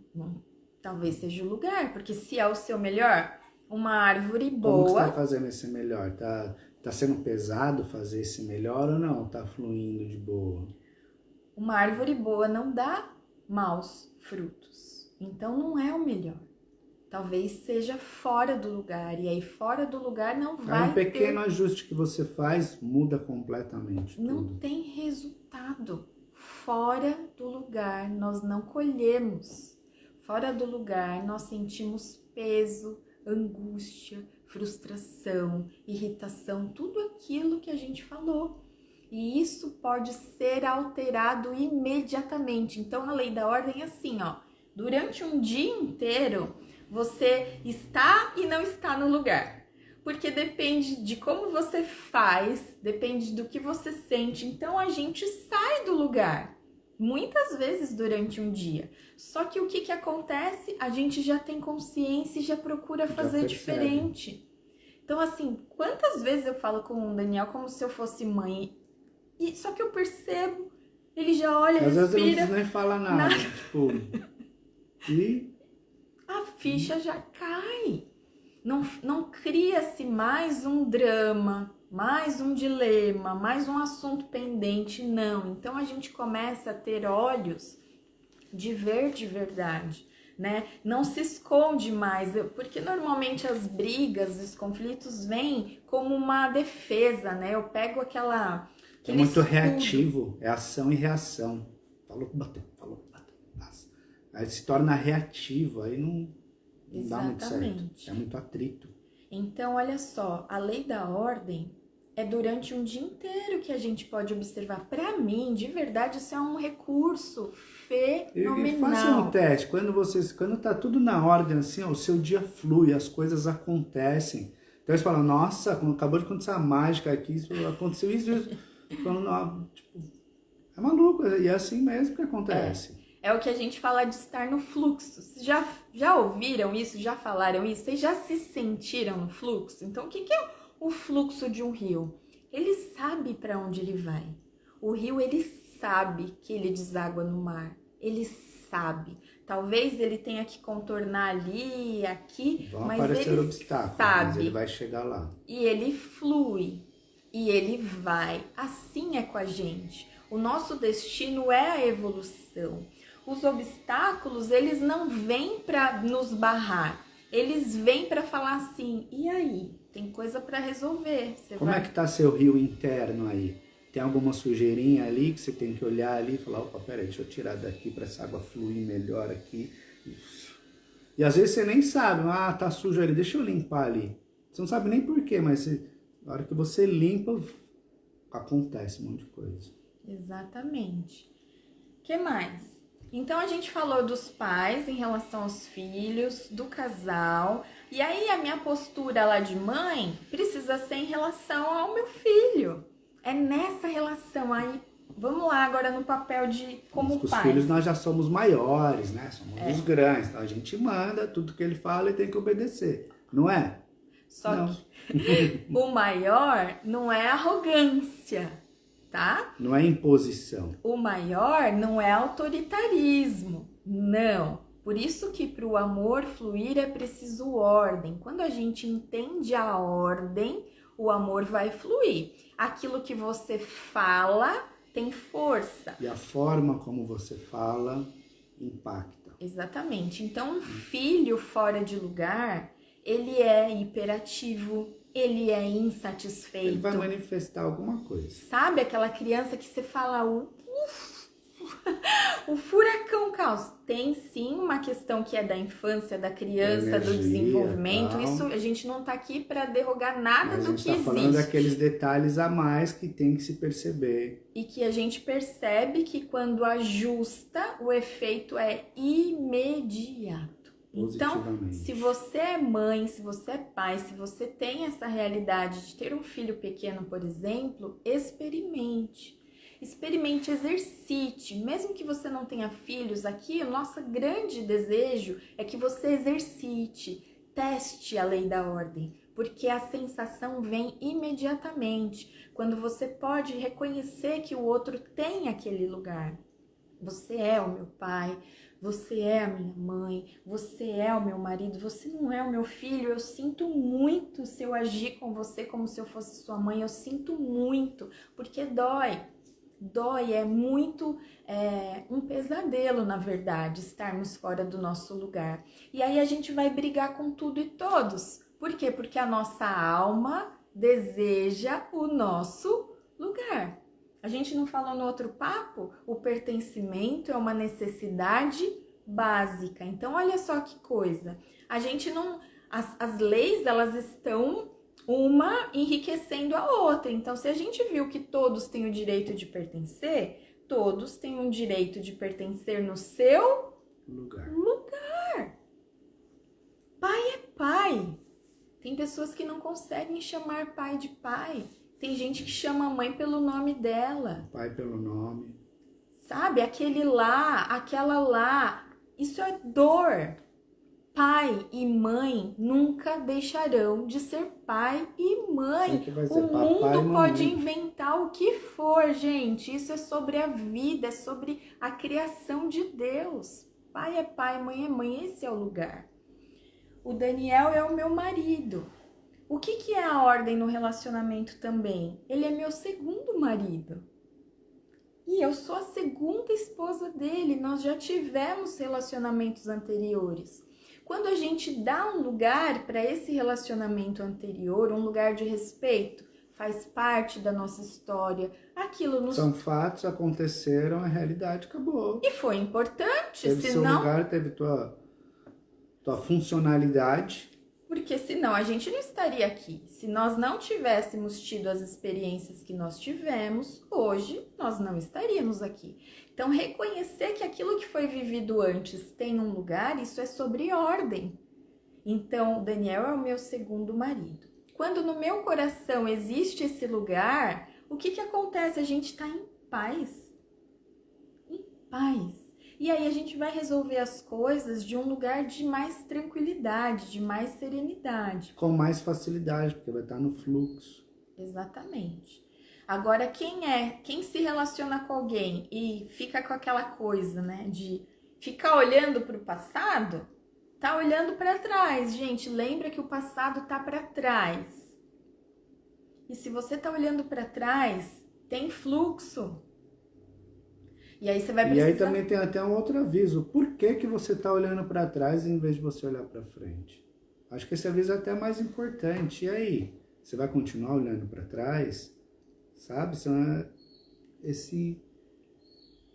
talvez seja o lugar, porque se é o seu melhor, uma árvore boa... Como que você tá fazendo esse melhor? Tá sendo pesado fazer esse melhor ou não? Tá fluindo de boa? Uma árvore boa não dá maus frutos. Então, não é o melhor. Talvez seja fora do lugar, e aí fora do lugar não vai ter... um pequeno ajuste que você faz, muda completamente tudo. Não tem resultado. Fora do lugar, nós não colhemos. Fora do lugar, nós sentimos peso, angústia, frustração, irritação, tudo aquilo que a gente falou. E isso pode ser alterado imediatamente. Então, a lei da ordem é assim, ó. Durante um dia inteiro, você está e não está no lugar. Porque depende de como você faz, depende do que você sente. Então, a gente sai do lugar. Muitas vezes durante um dia. Só que o que acontece? A gente já tem consciência e já procura fazer diferente. Então, assim, quantas vezes eu falo com o Daniel como se eu fosse mãe? E só que eu percebo, ele já olha, às respira. Às vezes eu não preciso nem falar nada. Tipo, e... a ficha já cai. Não cria-se mais um drama, mais um dilema, mais um assunto pendente, não. Então a gente começa a ter olhos de ver de verdade, né? Não se esconde mais, porque normalmente as brigas, os conflitos vêm como uma defesa, né? Eu pego aquele muito escudo. reativo, é ação e reação. Falou, bateu, passa. Aí se torna reativo, aí não dá muito certo. É muito atrito. Então, olha só, a lei da ordem é durante um dia inteiro que a gente pode observar. Para mim, de verdade, isso é um recurso fenomenal. E faça um teste, quando tá tudo na ordem assim, ó, o seu dia flui, as coisas acontecem. Então eles falam, nossa, acabou de acontecer a mágica aqui, isso, aconteceu isso. Falando, tipo, é maluco, e é assim mesmo que acontece. É o que a gente fala de estar no fluxo. Vocês já ouviram isso? Já falaram isso? Vocês já se sentiram no fluxo? Então, o que é o fluxo de um rio? Ele sabe para onde ele vai. O rio, ele sabe que ele deságua no mar. Ele sabe. Talvez ele tenha que contornar ali, aqui, Vão mas aparecer ele obstáculos, sabe. mas ele vai chegar lá. E ele flui. E ele vai. Assim é com a gente. O nosso destino é a evolução. Os obstáculos, eles não vêm para nos barrar. Eles vêm para falar assim, e aí? Tem coisa para resolver. Como é que tá seu rio interno aí? Tem alguma sujeirinha ali que você tem que olhar ali e falar, opa, peraí, deixa eu tirar daqui para essa água fluir melhor aqui. E às vezes você nem sabe, tá sujo ali, deixa eu limpar ali. Você não sabe nem por quê, mas na hora que você limpa, acontece um monte de coisa. Exatamente. O que mais? Então a gente falou dos pais em relação aos filhos, do casal. E aí a minha postura lá de mãe precisa ser em relação ao meu filho. É nessa relação aí. Vamos lá agora no papel de como Os pai. filhos nós já somos maiores, né? Somos os grandes. Então a gente manda, tudo que ele fala e tem que obedecer. Não é? Só não. Que o maior não é arrogância, tá? Não é imposição. O maior não é autoritarismo, não. Por isso que para o amor fluir é preciso ordem. Quando a gente entende a ordem, o amor vai fluir. Aquilo que você fala tem força. E a forma como você fala impacta. Exatamente. Então, um filho fora de lugar, ele é hiperativo, ele é insatisfeito. Ele vai manifestar alguma coisa. Sabe aquela criança que você fala, o furacão caos? Tem sim uma questão que é da infância, da criança, energia, do desenvolvimento. tal. Isso a gente não tá aqui para derrogar nada Mas do a gente que tá existe. falando daqueles detalhes a mais que tem que se perceber. E que a gente percebe que quando ajusta, o efeito é imediato. Então, se você é mãe, se você é pai, se você tem essa realidade de ter um filho pequeno, por exemplo, experimente. Experimente, exercite. Mesmo que você não tenha filhos aqui, o nosso grande desejo é que você exercite, teste a lei da ordem, porque a sensação vem imediatamente, quando você pode reconhecer que o outro tem aquele lugar. Você é o meu pai, você é a minha mãe, você é o meu marido, você não é o meu filho. Eu sinto muito se eu agir com você como se eu fosse sua mãe, eu sinto muito, porque dói. Dói, é muito um pesadelo, na verdade, estarmos fora do nosso lugar. E aí a gente vai brigar com tudo e todos. Por quê? Porque a nossa alma deseja o nosso lugar. A gente não falou no outro papo? O pertencimento é uma necessidade básica. Então, olha só que coisa. A gente não... As leis, elas estão uma enriquecendo a outra. Então, se a gente viu que todos têm o direito de pertencer, todos têm o direito de pertencer no seu lugar. Pai é pai. Tem pessoas que não conseguem chamar pai de pai. Tem gente que chama a mãe pelo nome dela. Pai pelo nome. Sabe? Aquele lá, aquela lá. Isso é dor. Pai e mãe nunca deixarão de ser pai e mãe. O mundo pode inventar o que for, gente. Isso é sobre a vida, é sobre a criação de Deus. Pai é pai, mãe é mãe. Esse é o lugar. O Daniel é o meu marido. O que é a ordem no relacionamento também? Ele é meu segundo marido. E eu sou a segunda esposa dele. Nós já tivemos relacionamentos anteriores. Quando a gente dá um lugar para esse relacionamento anterior, um lugar de respeito, faz parte da nossa história. Aquilo nos... São fatos, aconteceram, a realidade acabou. E foi importante, teve senão... seu lugar, teve tua funcionalidade. Porque senão a gente não estaria aqui. Se nós não tivéssemos tido as experiências que nós tivemos, hoje nós não estaríamos aqui. Então, reconhecer que aquilo que foi vivido antes tem um lugar, isso é sobre ordem. Então, Daniel é o meu segundo marido. Quando no meu coração existe esse lugar, o que acontece? A gente está em paz. Em paz. E aí a gente vai resolver as coisas de um lugar de mais tranquilidade, de mais serenidade. Com mais facilidade, porque vai estar no fluxo. Exatamente. Agora, quem se relaciona com alguém e fica com aquela coisa, né, de ficar olhando para o passado, tá olhando para trás. Gente, lembra que o passado tá para trás. E se você tá olhando para trás, tem fluxo. E aí você vai precisar... E aí também tem até um outro aviso. Por que você está olhando para trás em vez de você olhar para frente? Acho que esse aviso é até mais importante. E aí? Você vai continuar olhando para trás? Sabe?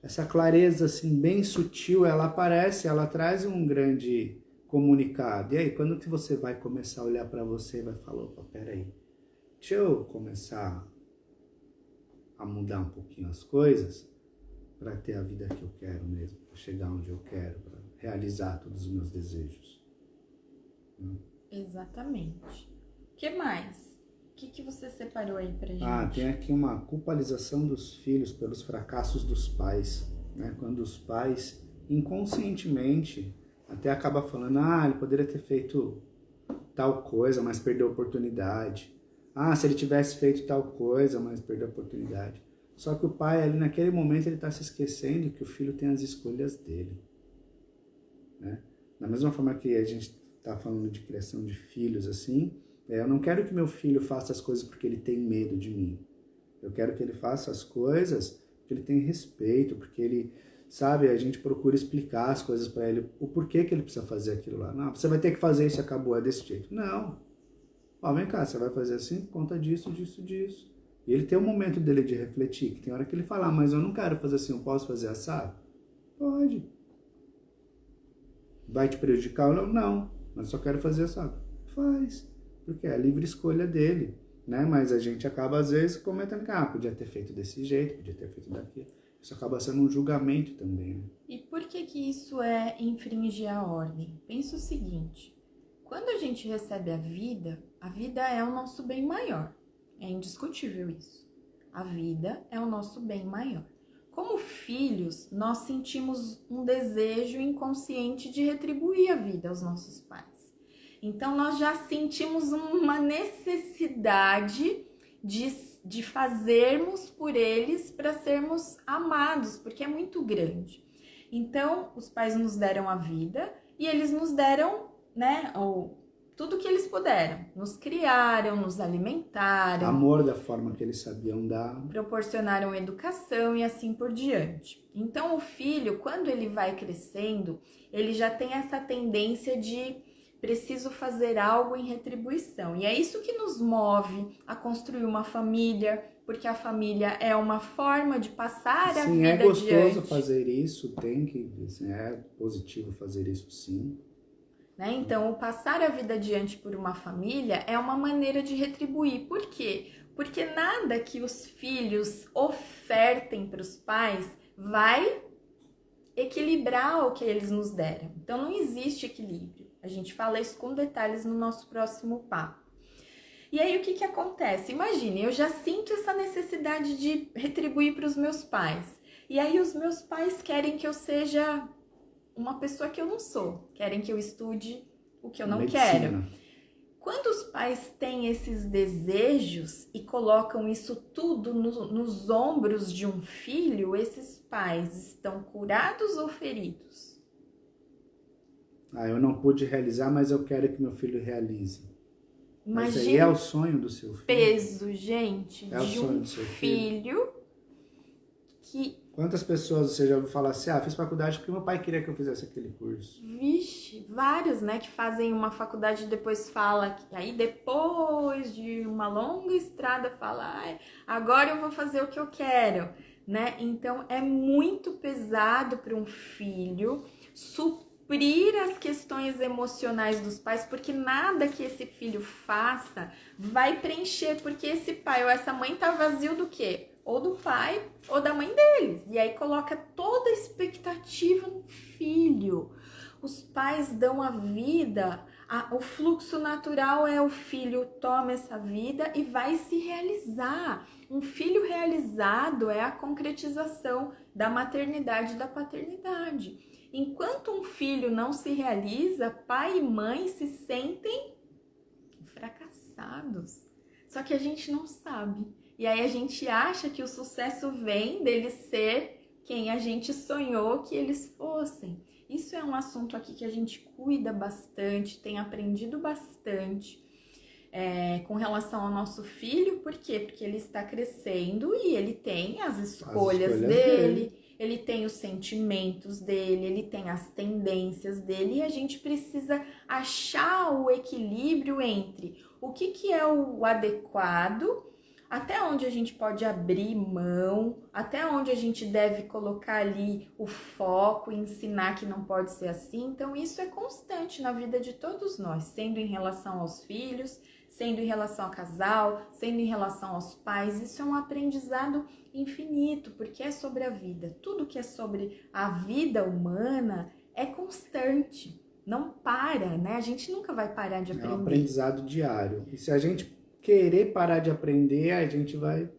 Essa clareza assim, bem sutil, ela aparece, ela traz um grande comunicado. E aí, quando que você vai começar a olhar para você e vai falar, opa, peraí, deixa eu começar a mudar um pouquinho as coisas para ter a vida que eu quero mesmo, para chegar onde eu quero, para realizar todos os meus desejos. Exatamente. O que mais? O que você separou aí pra gente? Tem aqui uma culpabilização dos filhos pelos fracassos dos pais, né? Quando os pais, inconscientemente, até acaba falando, ele poderia ter feito tal coisa, mas perdeu a oportunidade. Se ele tivesse feito tal coisa, mas perdeu a oportunidade. Só que o pai, ali naquele momento, ele está se esquecendo que o filho tem as escolhas dele. Né? Da mesma forma que a gente está falando de criação de filhos, assim, eu não quero que meu filho faça as coisas porque ele tem medo de mim. Eu quero que ele faça as coisas porque ele tem respeito, porque ele, sabe, a gente procura explicar as coisas para ele, o porquê que ele precisa fazer aquilo lá. Não, você vai ter que fazer isso e acabou, é desse jeito. Não. Vem cá, você vai fazer assim por conta disso, disso, disso. E ele tem um momento dele de refletir, que tem hora que ele fala, mas eu não quero fazer assim, eu posso fazer assado? Pode. Vai te prejudicar ou não? Não, mas só quero fazer assado. Faz, porque é a livre escolha dele, né? Mas a gente acaba às vezes comentando que, podia ter feito desse jeito, podia ter feito daquilo. Isso acaba sendo um julgamento também, né? E por que isso é infringir a ordem? Pensa o seguinte, quando a gente recebe a vida é o nosso bem maior. É indiscutível isso. A vida é o nosso bem maior. Como filhos, nós sentimos um desejo inconsciente de retribuir a vida aos nossos pais. Então, nós já sentimos uma necessidade de fazermos por eles para sermos amados, porque é muito grande. Então, os pais nos deram a vida e eles nos deram, né, tudo que eles puderam. Nos criaram, nos alimentaram. Amor da forma que eles sabiam dar. Proporcionaram educação e assim por diante. Então, o filho, quando ele vai crescendo, ele já tem essa tendência de preciso fazer algo em retribuição. E é isso que nos move a construir uma família, porque a família é uma forma de passar a vida é gostoso adiante. Fazer isso, é positivo fazer isso, sim. Né? Então, o passar a vida adiante por uma família é uma maneira de retribuir. Por quê? Porque nada que os filhos ofertem para os pais vai equilibrar o que eles nos deram. Então, não existe equilíbrio. A gente fala isso com detalhes no nosso próximo papo. E aí, o que acontece? Imagine, eu já sinto essa necessidade de retribuir para os meus pais. E aí, os meus pais querem que eu seja uma pessoa que eu não sou, querem que eu estude o que eu não quero. Quando os pais têm esses desejos e colocam isso tudo nos ombros de um filho, esses pais estão curados ou feridos? Eu não pude realizar, mas eu quero que meu filho realize. Imagina, mas aí é o sonho do seu filho. Peso, gente, é de um filho que... Quantas pessoas você já ouviu falar assim, fiz faculdade porque meu pai queria que eu fizesse aquele curso? Vixe, vários, né, que fazem uma faculdade e depois fala, que aí depois de uma longa estrada fala, agora eu vou fazer o que eu quero, né? Então é muito pesado para um filho suprir suprir as questões emocionais dos pais, porque nada que esse filho faça vai preencher, porque esse pai ou essa mãe tá vazio do quê? Ou do pai ou da mãe deles. E aí coloca toda a expectativa no filho. Os pais dão a vida, o fluxo natural é o filho toma essa vida e vai se realizar. Um filho realizado é a concretização da maternidade e da paternidade. Enquanto um filho não se realiza, pai e mãe se sentem fracassados. Só que a gente não sabe. E aí a gente acha que o sucesso vem deles ser quem a gente sonhou que eles fossem. Isso é um assunto aqui que a gente cuida bastante, tem aprendido bastante com relação ao nosso filho. Por quê? Porque ele está crescendo e ele tem as escolhas dele, ele tem os sentimentos dele, ele tem as tendências dele, e a gente precisa achar o equilíbrio entre o que é o adequado, até onde a gente pode abrir mão, até onde a gente deve colocar ali o foco e ensinar que não pode ser assim. Então isso é constante na vida de todos nós, sendo em relação aos filhos, sendo em relação ao casal, sendo em relação aos pais. Isso é um aprendizado infinito, porque é sobre a vida. Tudo que é sobre a vida humana é constante, não para, né? A gente nunca vai parar de aprender. É um aprendizado diário. E se a gente querer parar de aprender, a gente vai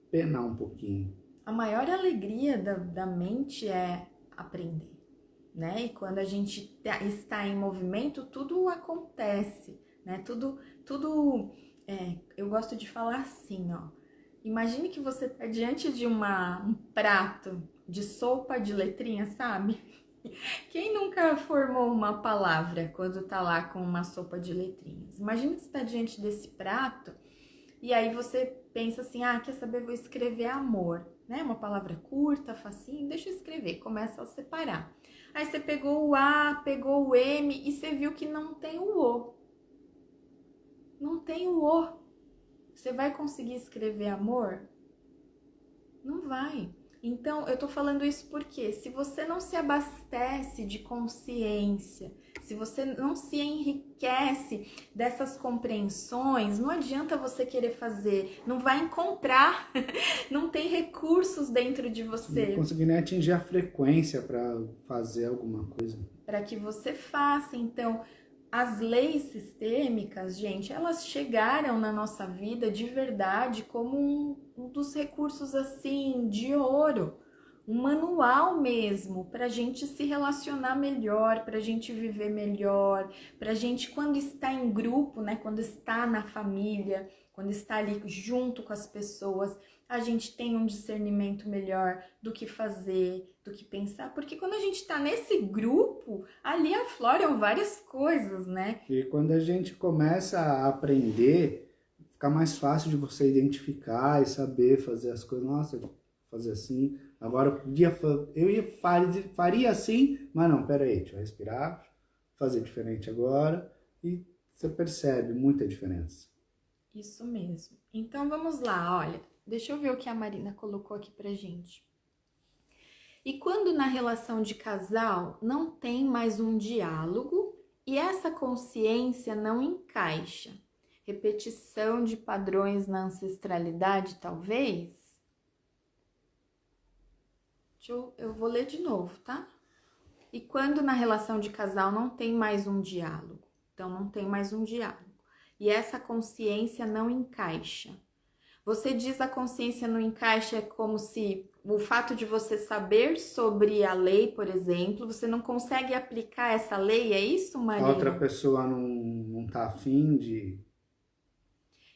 penar um pouquinho. A maior alegria da mente é aprender, né? E quando a gente está em movimento, tudo acontece, né? Tudo eu gosto de falar assim, ó. Imagine que você está diante de um prato de sopa de letrinhas, sabe? Quem nunca formou uma palavra quando tá lá com uma sopa de letrinhas? Imagina que você está diante desse prato e aí você pensa assim, quer saber, vou escrever amor, né? Uma palavra curta, facinho, deixa eu escrever, começa a separar. Aí você pegou o A, pegou o M e você viu que não tem o O. Não tem o O. Você vai conseguir escrever amor? Não vai. Então, eu tô falando isso porque se você não se abastece de consciência, se você não se enriquece dessas compreensões, não adianta você querer fazer, não vai encontrar, não tem recursos dentro de você. Não conseguir nem atingir a frequência para fazer alguma coisa. Para que você faça. Então, as leis sistêmicas, gente, elas chegaram na nossa vida de verdade como um dos recursos, assim, de ouro. Um manual mesmo, para a gente se relacionar melhor, para a gente viver melhor, para a gente, quando está em grupo, né, quando está na família, quando está ali junto com as pessoas, a gente tem um discernimento melhor do que fazer, do que pensar, porque quando a gente está nesse grupo, ali afloram várias coisas, né? E quando a gente começa a aprender, fica mais fácil de você identificar e saber fazer as coisas. Nossa, fazer assim, agora faria assim, mas não, peraí, deixa eu respirar, fazer diferente agora, e você percebe muita diferença. Isso mesmo. Então vamos lá, olha, deixa eu ver o que a Marina colocou aqui pra gente. E quando na relação de casal não tem mais um diálogo e essa consciência não encaixa, repetição de padrões na ancestralidade, talvez? Eu vou ler de novo, tá? E quando na relação de casal não tem mais um diálogo, então não tem mais um diálogo, e essa consciência não encaixa. Você diz a consciência não encaixa é como se o fato de você saber sobre a lei, por exemplo, você não consegue aplicar essa lei, é isso, Marina? A outra pessoa não tá afim de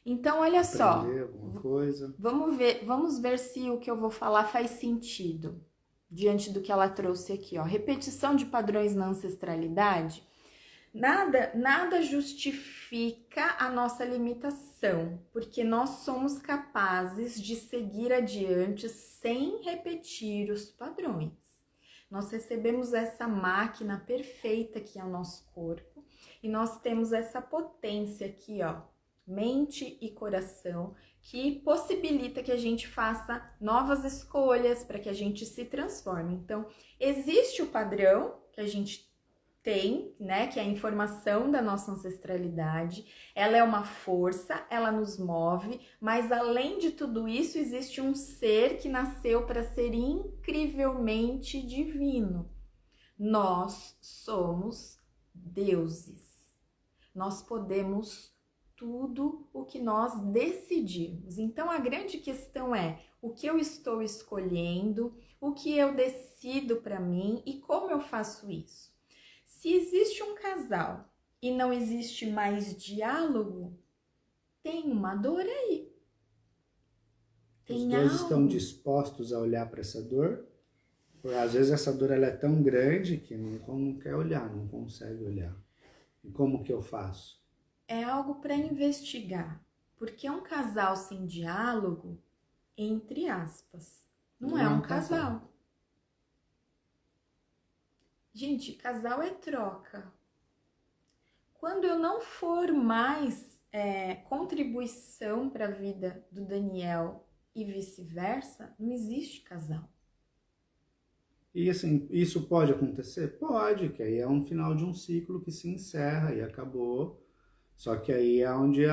então, olha só, alguma coisa. Vamos ver se o que eu vou falar faz sentido diante do que ela trouxe aqui, ó. Repetição de padrões na ancestralidade. Nada justifica a nossa limitação, porque nós somos capazes de seguir adiante sem repetir os padrões. Nós recebemos essa máquina perfeita que é o nosso corpo e nós temos essa potência aqui, ó, mente e coração, que possibilita que a gente faça novas escolhas para que a gente se transforme. Então, existe o padrão que a gente tem, né, que é a informação da nossa ancestralidade, ela é uma força, ela nos move, mas além de tudo isso, existe um ser que nasceu para ser incrivelmente divino. Nós somos deuses. Nós podemos tudo o que nós decidimos. Então a grande questão é o que eu estou escolhendo, o que eu decido para mim e como eu faço isso. Se existe um casal e não existe mais diálogo, tem uma dor aí. Os dois estão dispostos a olhar para essa dor? Porque às vezes essa dor ela é tão grande que não quer olhar, não consegue olhar. E como que eu faço? É algo para investigar, porque um casal sem diálogo, entre aspas, não é um casal. Gente, casal é troca. Quando eu não for mais contribuição para a vida do Daniel e vice-versa, não existe casal. E assim, isso pode acontecer? Pode, que aí é um final de um ciclo que se encerra e acabou. Só que aí é onde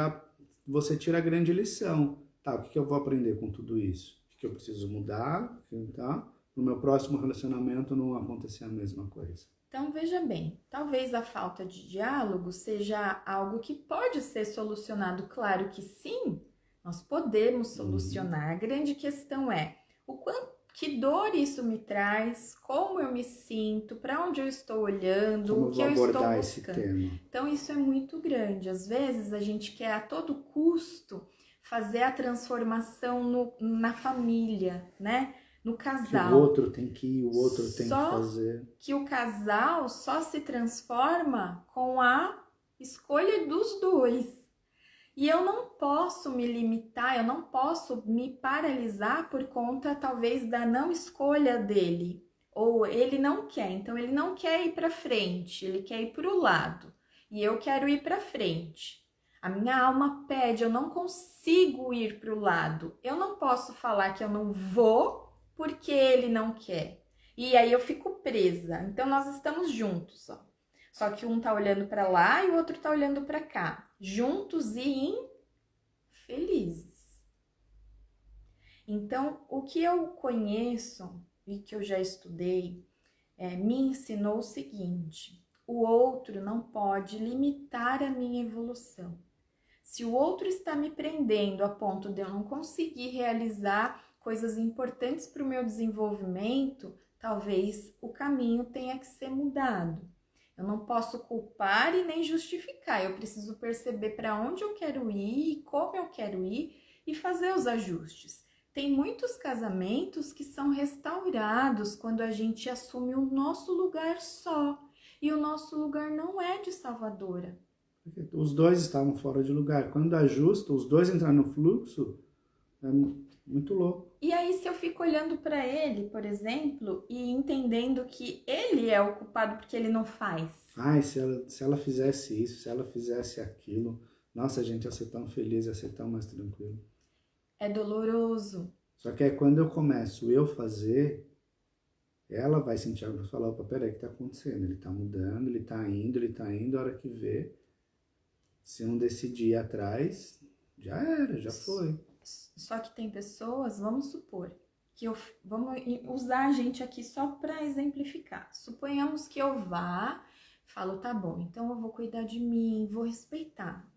você tira a grande lição. Tá, o que eu vou aprender com tudo isso? O que eu preciso mudar? Tá? No meu próximo relacionamento não acontecer a mesma coisa. Então, veja bem, talvez a falta de diálogo seja algo que pode ser solucionado. Claro que sim, nós podemos solucionar. A grande questão é o quanto, que dor isso me traz, como eu me sinto, para onde eu estou olhando, o que eu estou buscando. Esse tema? Então, isso é muito grande. Às vezes, a gente quer a todo custo fazer a transformação na família, né? No casal. Que o outro tem que ir, o outro tem que fazer. Que o casal só se transforma com a escolha dos dois. E eu não posso me limitar, eu não posso me paralisar por conta, talvez, da não escolha dele. Ou ele não quer, então ele não quer ir para frente, ele quer ir para o lado. E eu quero ir para frente. A minha alma pede, eu não consigo ir para o lado. Eu não posso falar que eu não vou porque ele não quer. E aí eu fico presa. Então nós estamos juntos, ó. Só que um tá olhando para lá e o outro tá olhando para cá, juntos e infelizes. Então, o que eu conheço e que eu já estudei me ensinou o seguinte: o outro não pode limitar a minha evolução. Se o outro está me prendendo a ponto de eu não conseguir realizar coisas importantes para o meu desenvolvimento, talvez o caminho tenha que ser mudado. Eu não posso culpar e nem justificar, eu preciso perceber para onde eu quero ir, como eu quero ir e fazer os ajustes. Tem muitos casamentos que são restaurados quando a gente assume o nosso lugar só, e o nosso lugar não é de salvadora. Os dois estavam fora de lugar. Quando ajusta, os dois entram no fluxo, é muito louco. E aí, se eu fico olhando para ele, por exemplo, e entendendo que ele é o culpado porque ele não faz. Ai, se ela fizesse isso, se ela fizesse aquilo, nossa, a gente ia ser tão feliz, ia ser tão mais tranquilo. É doloroso. Só que aí quando eu começo eu fazer, ela vai sentir algo e falar, opa, peraí, o que tá acontecendo? Ele tá mudando, ele tá indo, a hora que vê, se não decidir ir atrás, já era, já foi. Só que tem pessoas, vamos supor, vamos usar a gente aqui só para exemplificar. Suponhamos que eu vá, falo, tá bom, então eu vou cuidar de mim, vou respeitar,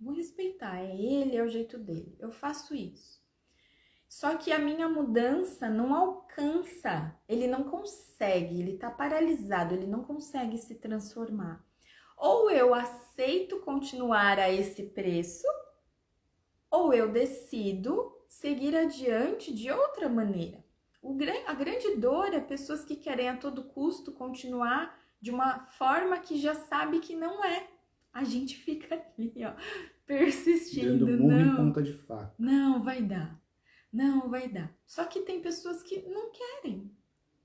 é ele, é o jeito dele, eu faço isso. Só que a minha mudança não alcança, ele não consegue, ele tá paralisado, ele não consegue se transformar. Ou eu aceito continuar a esse preço, ou eu decido seguir adiante de outra maneira. A grande dor é pessoas que querem a todo custo continuar de uma forma que já sabe que não é. A gente fica ali, ó, persistindo. Dando murro em ponta de faca. Não vai dar. Não vai dar. Só que tem pessoas que não querem.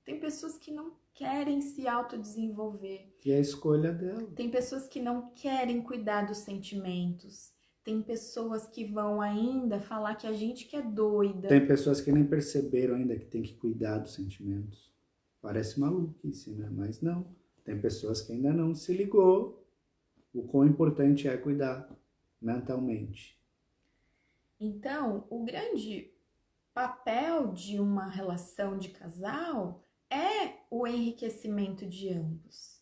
Tem pessoas que não querem se autodesenvolver. E é a escolha dela. Tem pessoas que não querem cuidar dos sentimentos. Tem pessoas que vão ainda falar que a gente que é doida. Tem pessoas que nem perceberam ainda que tem que cuidar dos sentimentos. Parece maluquice, né? Mas não. Tem pessoas que ainda não se ligou o quão importante é cuidar mentalmente. Então, o grande papel de uma relação de casal é o enriquecimento de ambos,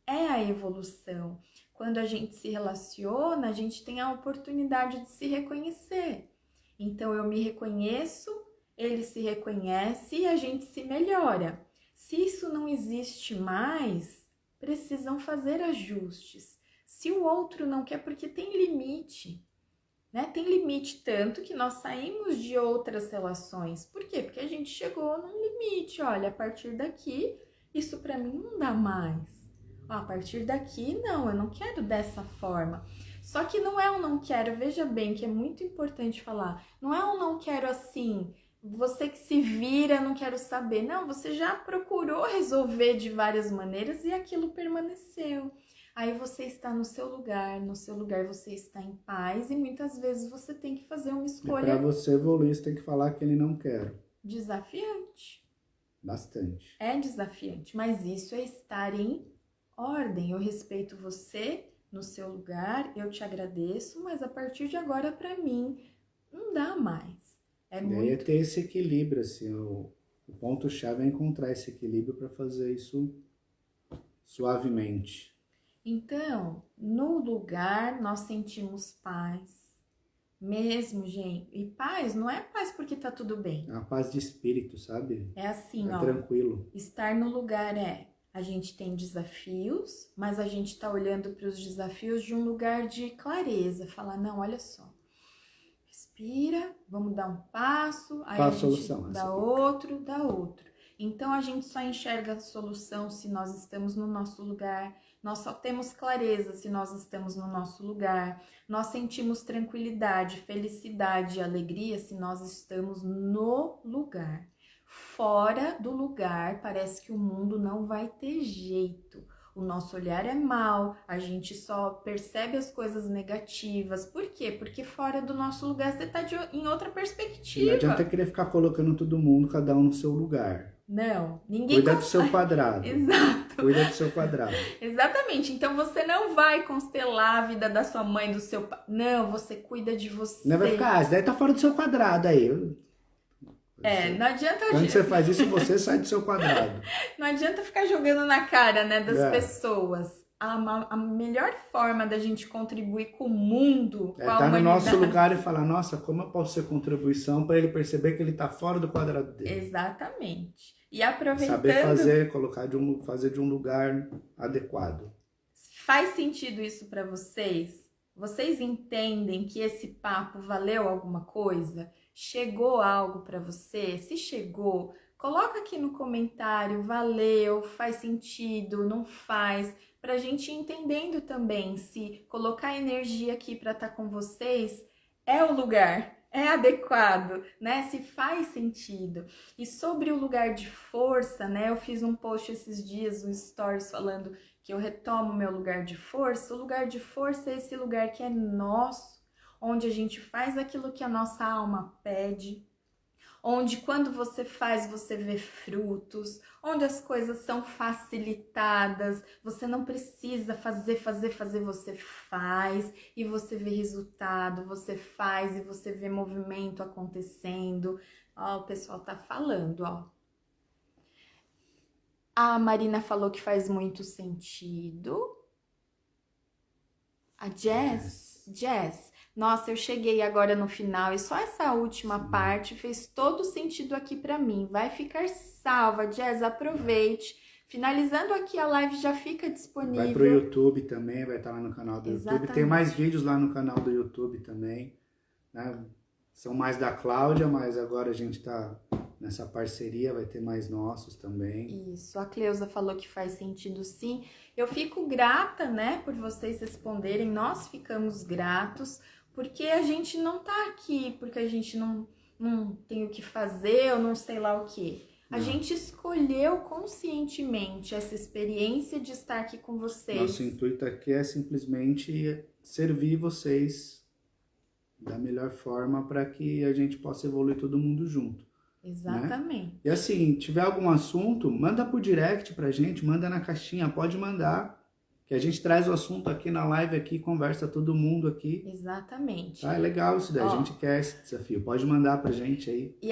é a evolução. Quando a gente se relaciona, a gente tem a oportunidade de se reconhecer. Então eu me reconheço, ele se reconhece e a gente se melhora. Se isso não existe mais, precisam fazer ajustes. Se o outro não quer, porque tem limite. Né? Tem limite tanto que nós saímos de outras relações. Por quê? Porque a gente chegou num limite. Olha, a partir daqui, isso para mim não dá mais. A partir daqui, não, eu não quero dessa forma. Só que não é um não quero, veja bem que é muito importante falar. Não é um não quero assim, você que se vira, não quero saber. Não, você já procurou resolver de várias maneiras e aquilo permaneceu. Aí você está no seu lugar você está em paz e muitas vezes você tem que fazer uma escolha. E para você evoluir, você tem que falar que ele não quer. Desafiante. Bastante. É desafiante, mas isso é estar em ordem. Eu respeito você no seu lugar, eu te agradeço, mas a partir de agora, para mim, não dá mais. Daí é ter esse equilíbrio, assim, o ponto-chave é encontrar esse equilíbrio para fazer isso suavemente. Então, no lugar nós sentimos paz, mesmo, gente. E paz não é paz porque tá tudo bem. É uma paz de espírito, sabe? É assim, é ó. Tranquilo. Estar no lugar a gente tem desafios, mas a gente tá olhando para os desafios de um lugar de clareza. Falar, não, olha só. Respira, vamos dar um passo, aí Qual a a gente solução? dá outro, dá outro. Então a gente só enxerga a solução se nós estamos no nosso lugar. Nós só temos clareza se nós estamos no nosso lugar. Nós sentimos tranquilidade, felicidade e alegria se nós estamos no lugar. Fora do lugar, parece que o mundo não vai ter jeito. O nosso olhar é mau, a gente só percebe as coisas negativas. Por quê? Porque fora do nosso lugar você está em outra perspectiva. E não adianta querer ficar colocando todo mundo, cada um no seu lugar. Não, ninguém Cuida do seu quadrado. Exato. Cuida do seu quadrado. Exatamente. Então você não vai constelar a vida da sua mãe, do seu pai. Não, você cuida de você. Não vai ficar, isso daí tá fora do seu quadrado aí. Não adianta... Quando você faz isso, você sai do seu quadrado. Não adianta ficar jogando na cara, né, das pessoas. A melhor forma da gente contribuir com o mundo, com a tá humanidade... no nosso lugar e falar, nossa, como eu posso ser contribuição para ele perceber que ele tá fora do quadrado dele. Exatamente. E aproveitando... Saber fazer, fazer de um lugar adequado. Faz sentido isso para vocês? Vocês entendem que esse papo valeu alguma coisa? Chegou algo para você? Se chegou, coloca aqui no comentário, valeu, faz sentido, não faz, pra gente ir entendendo também se colocar energia aqui para estar com vocês é o lugar, é adequado, né? Se faz sentido. E sobre o lugar de força, né? Eu fiz um post esses dias, um stories falando que eu retomo meu lugar de força. O lugar de força é esse lugar que é nosso, onde a gente faz aquilo que a nossa alma pede, onde quando você faz, você vê frutos, onde as coisas são facilitadas, você não precisa fazer, você faz e você vê resultado, você faz e você vê movimento acontecendo. Ó, o pessoal tá falando, ó. A Marina falou que faz muito sentido. A Jess, nossa, eu cheguei agora no final e só essa última parte fez todo sentido aqui pra mim. Vai ficar salva, Jess, aproveite. Finalizando aqui a live já fica disponível. Vai pro YouTube também, vai estar lá no canal do YouTube. Tem mais vídeos lá no canal do YouTube também, né? São mais da Cláudia, mas agora a gente tá nessa parceria, vai ter mais nossos também. Isso, a Cleusa falou que faz sentido sim. Eu fico grata, né, por vocês responderem, nós ficamos gratos, porque a gente não tá aqui, porque a gente não tem o que fazer, ou não sei lá o que. A gente escolheu conscientemente essa experiência de estar aqui com vocês. Nosso intuito aqui é simplesmente servir vocês da melhor forma para que a gente possa evoluir todo mundo junto. Exatamente. E assim, tiver algum assunto, manda por direct pra gente, manda na caixinha, pode mandar. Que a gente traz o assunto aqui na live, aqui, conversa todo mundo aqui. Exatamente. Tá, é legal isso daí, a gente quer esse desafio. Pode mandar pra gente aí. E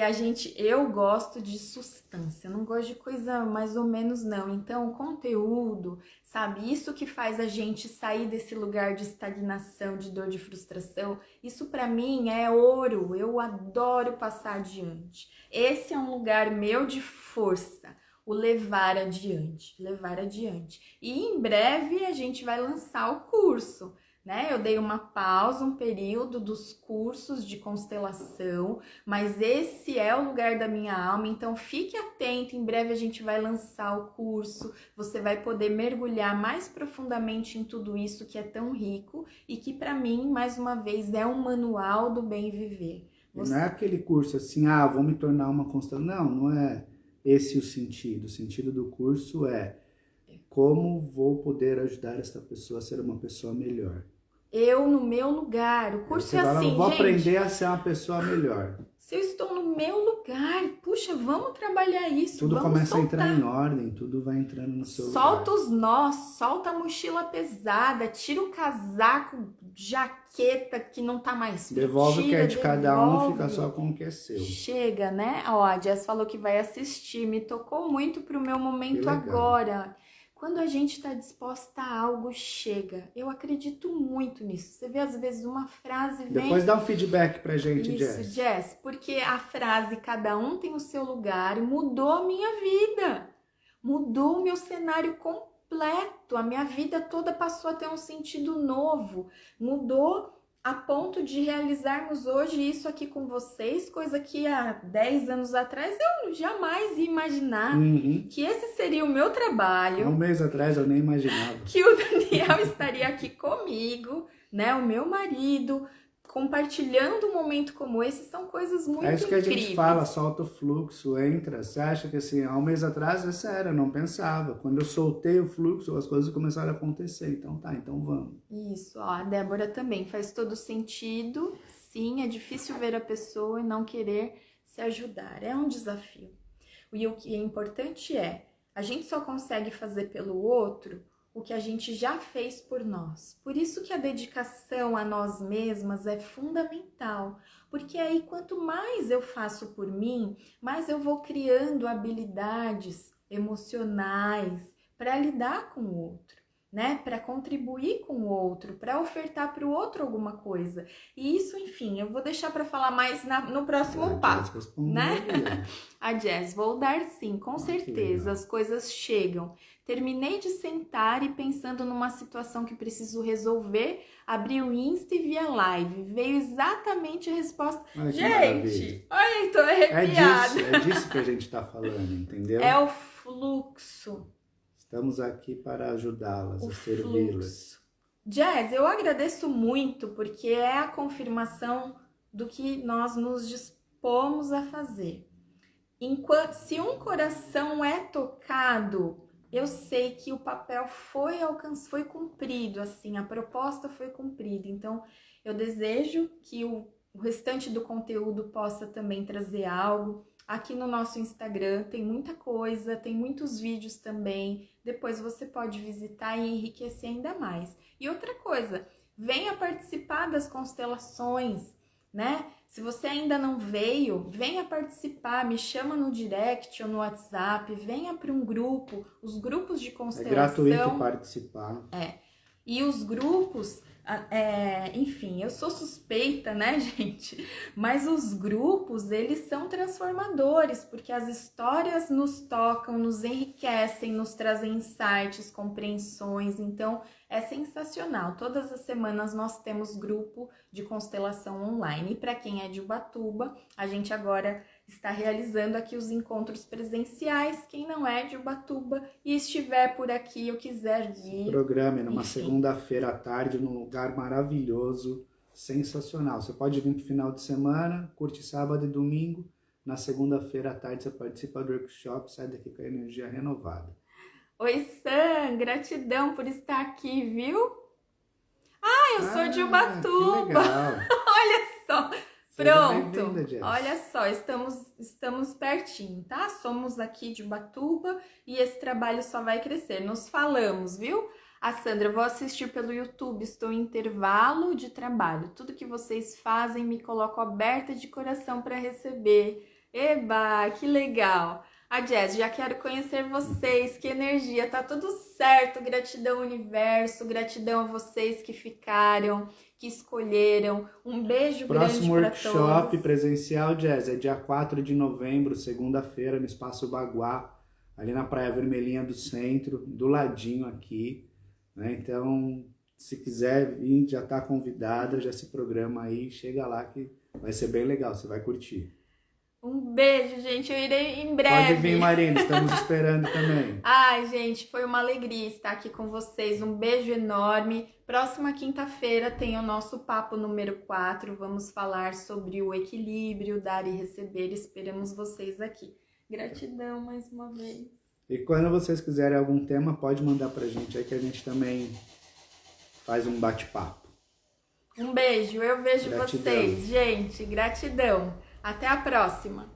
eu gosto de substância, eu não gosto de coisa mais ou menos não. Então, conteúdo, sabe? Isso que faz a gente sair desse lugar de estagnação, de dor, de frustração. Isso pra mim é ouro, eu adoro passar adiante. Esse é um lugar meu de força. O levar adiante, levar adiante. E em breve a gente vai lançar o curso, né? Eu dei uma pausa, um período dos cursos de constelação, mas esse é o lugar da minha alma, então fique atento, em breve a gente vai lançar o curso, você vai poder mergulhar mais profundamente em tudo isso que é tão rico e que para mim, mais uma vez, é um manual do bem viver. Não é aquele curso assim, vou me tornar uma constelação. Não é esse o sentido. O sentido do curso é como vou poder ajudar esta pessoa a ser uma pessoa melhor. Eu no meu lugar. O curso é assim, gente. Vou aprender a ser uma pessoa melhor. Se eu estou no meu lugar, puxa, vamos trabalhar isso. Tudo vamos começa soltar. a entrar em ordem, tudo vai entrando no seu lugar. Solta os nós, solta a mochila pesada, tira o casaco, jaqueta que não tá mais frio. Devolve o que é de cada um, fica só com o que é seu. Chega, né? Ó, a Jess falou que vai assistir, me tocou muito pro meu momento agora. Quando a gente está disposta a algo, chega. Eu acredito muito nisso. Você vê, às vezes, uma frase vem... Depois dá um feedback pra gente, Jess. Isso, Jess, porque a frase, cada um tem o seu lugar, mudou a minha vida. Mudou o meu cenário completo. A minha vida toda passou a ter um sentido novo. Mudou a ponto de realizarmos hoje isso aqui com vocês, coisa que há 10 anos atrás eu jamais ia imaginar que esse seria o meu trabalho. Há um mês atrás eu nem imaginava. Que o Daniel estaria aqui comigo, né? O meu marido, compartilhando um momento como esse, são coisas muito incríveis. É isso que a gente fala, solta o fluxo, entra. Você acha que assim, há um mês atrás, é sério, eu não pensava. Quando eu soltei o fluxo, as coisas começaram a acontecer. Então então vamos. Isso, ó, a Débora também faz todo sentido. Sim, é difícil ver a pessoa e não querer se ajudar. É um desafio. E o que é importante a gente só consegue fazer pelo outro o que a gente já fez por nós. Por isso que a dedicação a nós mesmas é fundamental, porque aí quanto mais eu faço por mim, mais eu vou criando habilidades emocionais para lidar com o outro, né? Para contribuir com o outro, para ofertar para o outro alguma coisa. E isso, enfim, eu vou deixar para falar mais no próximo papo, né? A Jess, vou dar sim, com certeza, as coisas chegam. Terminei de sentar e pensando numa situação que preciso resolver, abri o Insta e vi a live. Veio exatamente a resposta. Gente, olha, tô arrepiada. É disso que a gente tá falando, entendeu? É o fluxo. Estamos aqui para ajudá-las, a servi-las. Jess, eu agradeço muito, porque é a confirmação do que nós nos dispomos a fazer. Se um coração é tocado, eu sei que o papel foi cumprido, assim, a proposta foi cumprida. Então, eu desejo que o restante do conteúdo possa também trazer algo. Aqui no nosso Instagram tem muita coisa, tem muitos vídeos também. Depois você pode visitar e enriquecer ainda mais. E outra coisa, venha participar das constelações, né? Se você ainda não veio, venha participar, me chama no direct ou no WhatsApp, venha para um grupo, os grupos de constelação. É gratuito participar. E os grupos, enfim, eu sou suspeita, né, gente? Mas os grupos, eles são transformadores, porque as histórias nos tocam, nos enriquecem, nos trazem insights, compreensões, então é sensacional. Todas as semanas nós temos grupo de constelação online. E para quem é de Ubatuba, a gente agora está realizando aqui os encontros presenciais. Quem não é de Ubatuba e estiver por aqui ou quiser vir... Programa numa segunda-feira à tarde, num lugar maravilhoso, sensacional. Você pode vir pro final de semana, curte sábado e domingo. Na segunda-feira à tarde você participa do workshop, sai daqui com a energia renovada. Oi, Sam, gratidão por estar aqui, viu? Eu sou de Ubatuba. Que legal. Olha só, Seja Pronto, bem-vinda, Jess. olha só, estamos pertinho, tá? Somos aqui de Ubatuba e esse trabalho só vai crescer. Nos falamos, viu? A Sandra, eu vou assistir pelo YouTube, estou em intervalo de trabalho. Tudo que vocês fazem me coloco aberta de coração para receber. Eba, que legal! A Jess, já quero conhecer vocês, que energia, tá tudo certo. Gratidão, universo, gratidão a vocês que ficaram, que escolheram. Um beijo Próximo grande para workshop todos. presencial, Jazz, é dia 4 de novembro, segunda-feira, no Espaço Baguá, ali na Praia Vermelhinha do Centro, do ladinho aqui, né? Então, se quiser vir, já está convidada, já se programa aí, chega lá que vai ser bem legal, você vai curtir. Um beijo, gente. Eu irei em breve. Pode vir, Marina, estamos esperando também. Ai, gente, foi uma alegria estar aqui com vocês. Um beijo enorme. Próxima quinta-feira tem o nosso papo número 4. Vamos falar sobre o equilíbrio, dar e receber. Esperamos vocês aqui. Gratidão mais uma vez. E quando vocês quiserem algum tema, pode mandar pra gente aí que a gente também faz um bate-papo. Um beijo. Eu vejo Gratidão. vocês, gente. Gratidão. Até a próxima.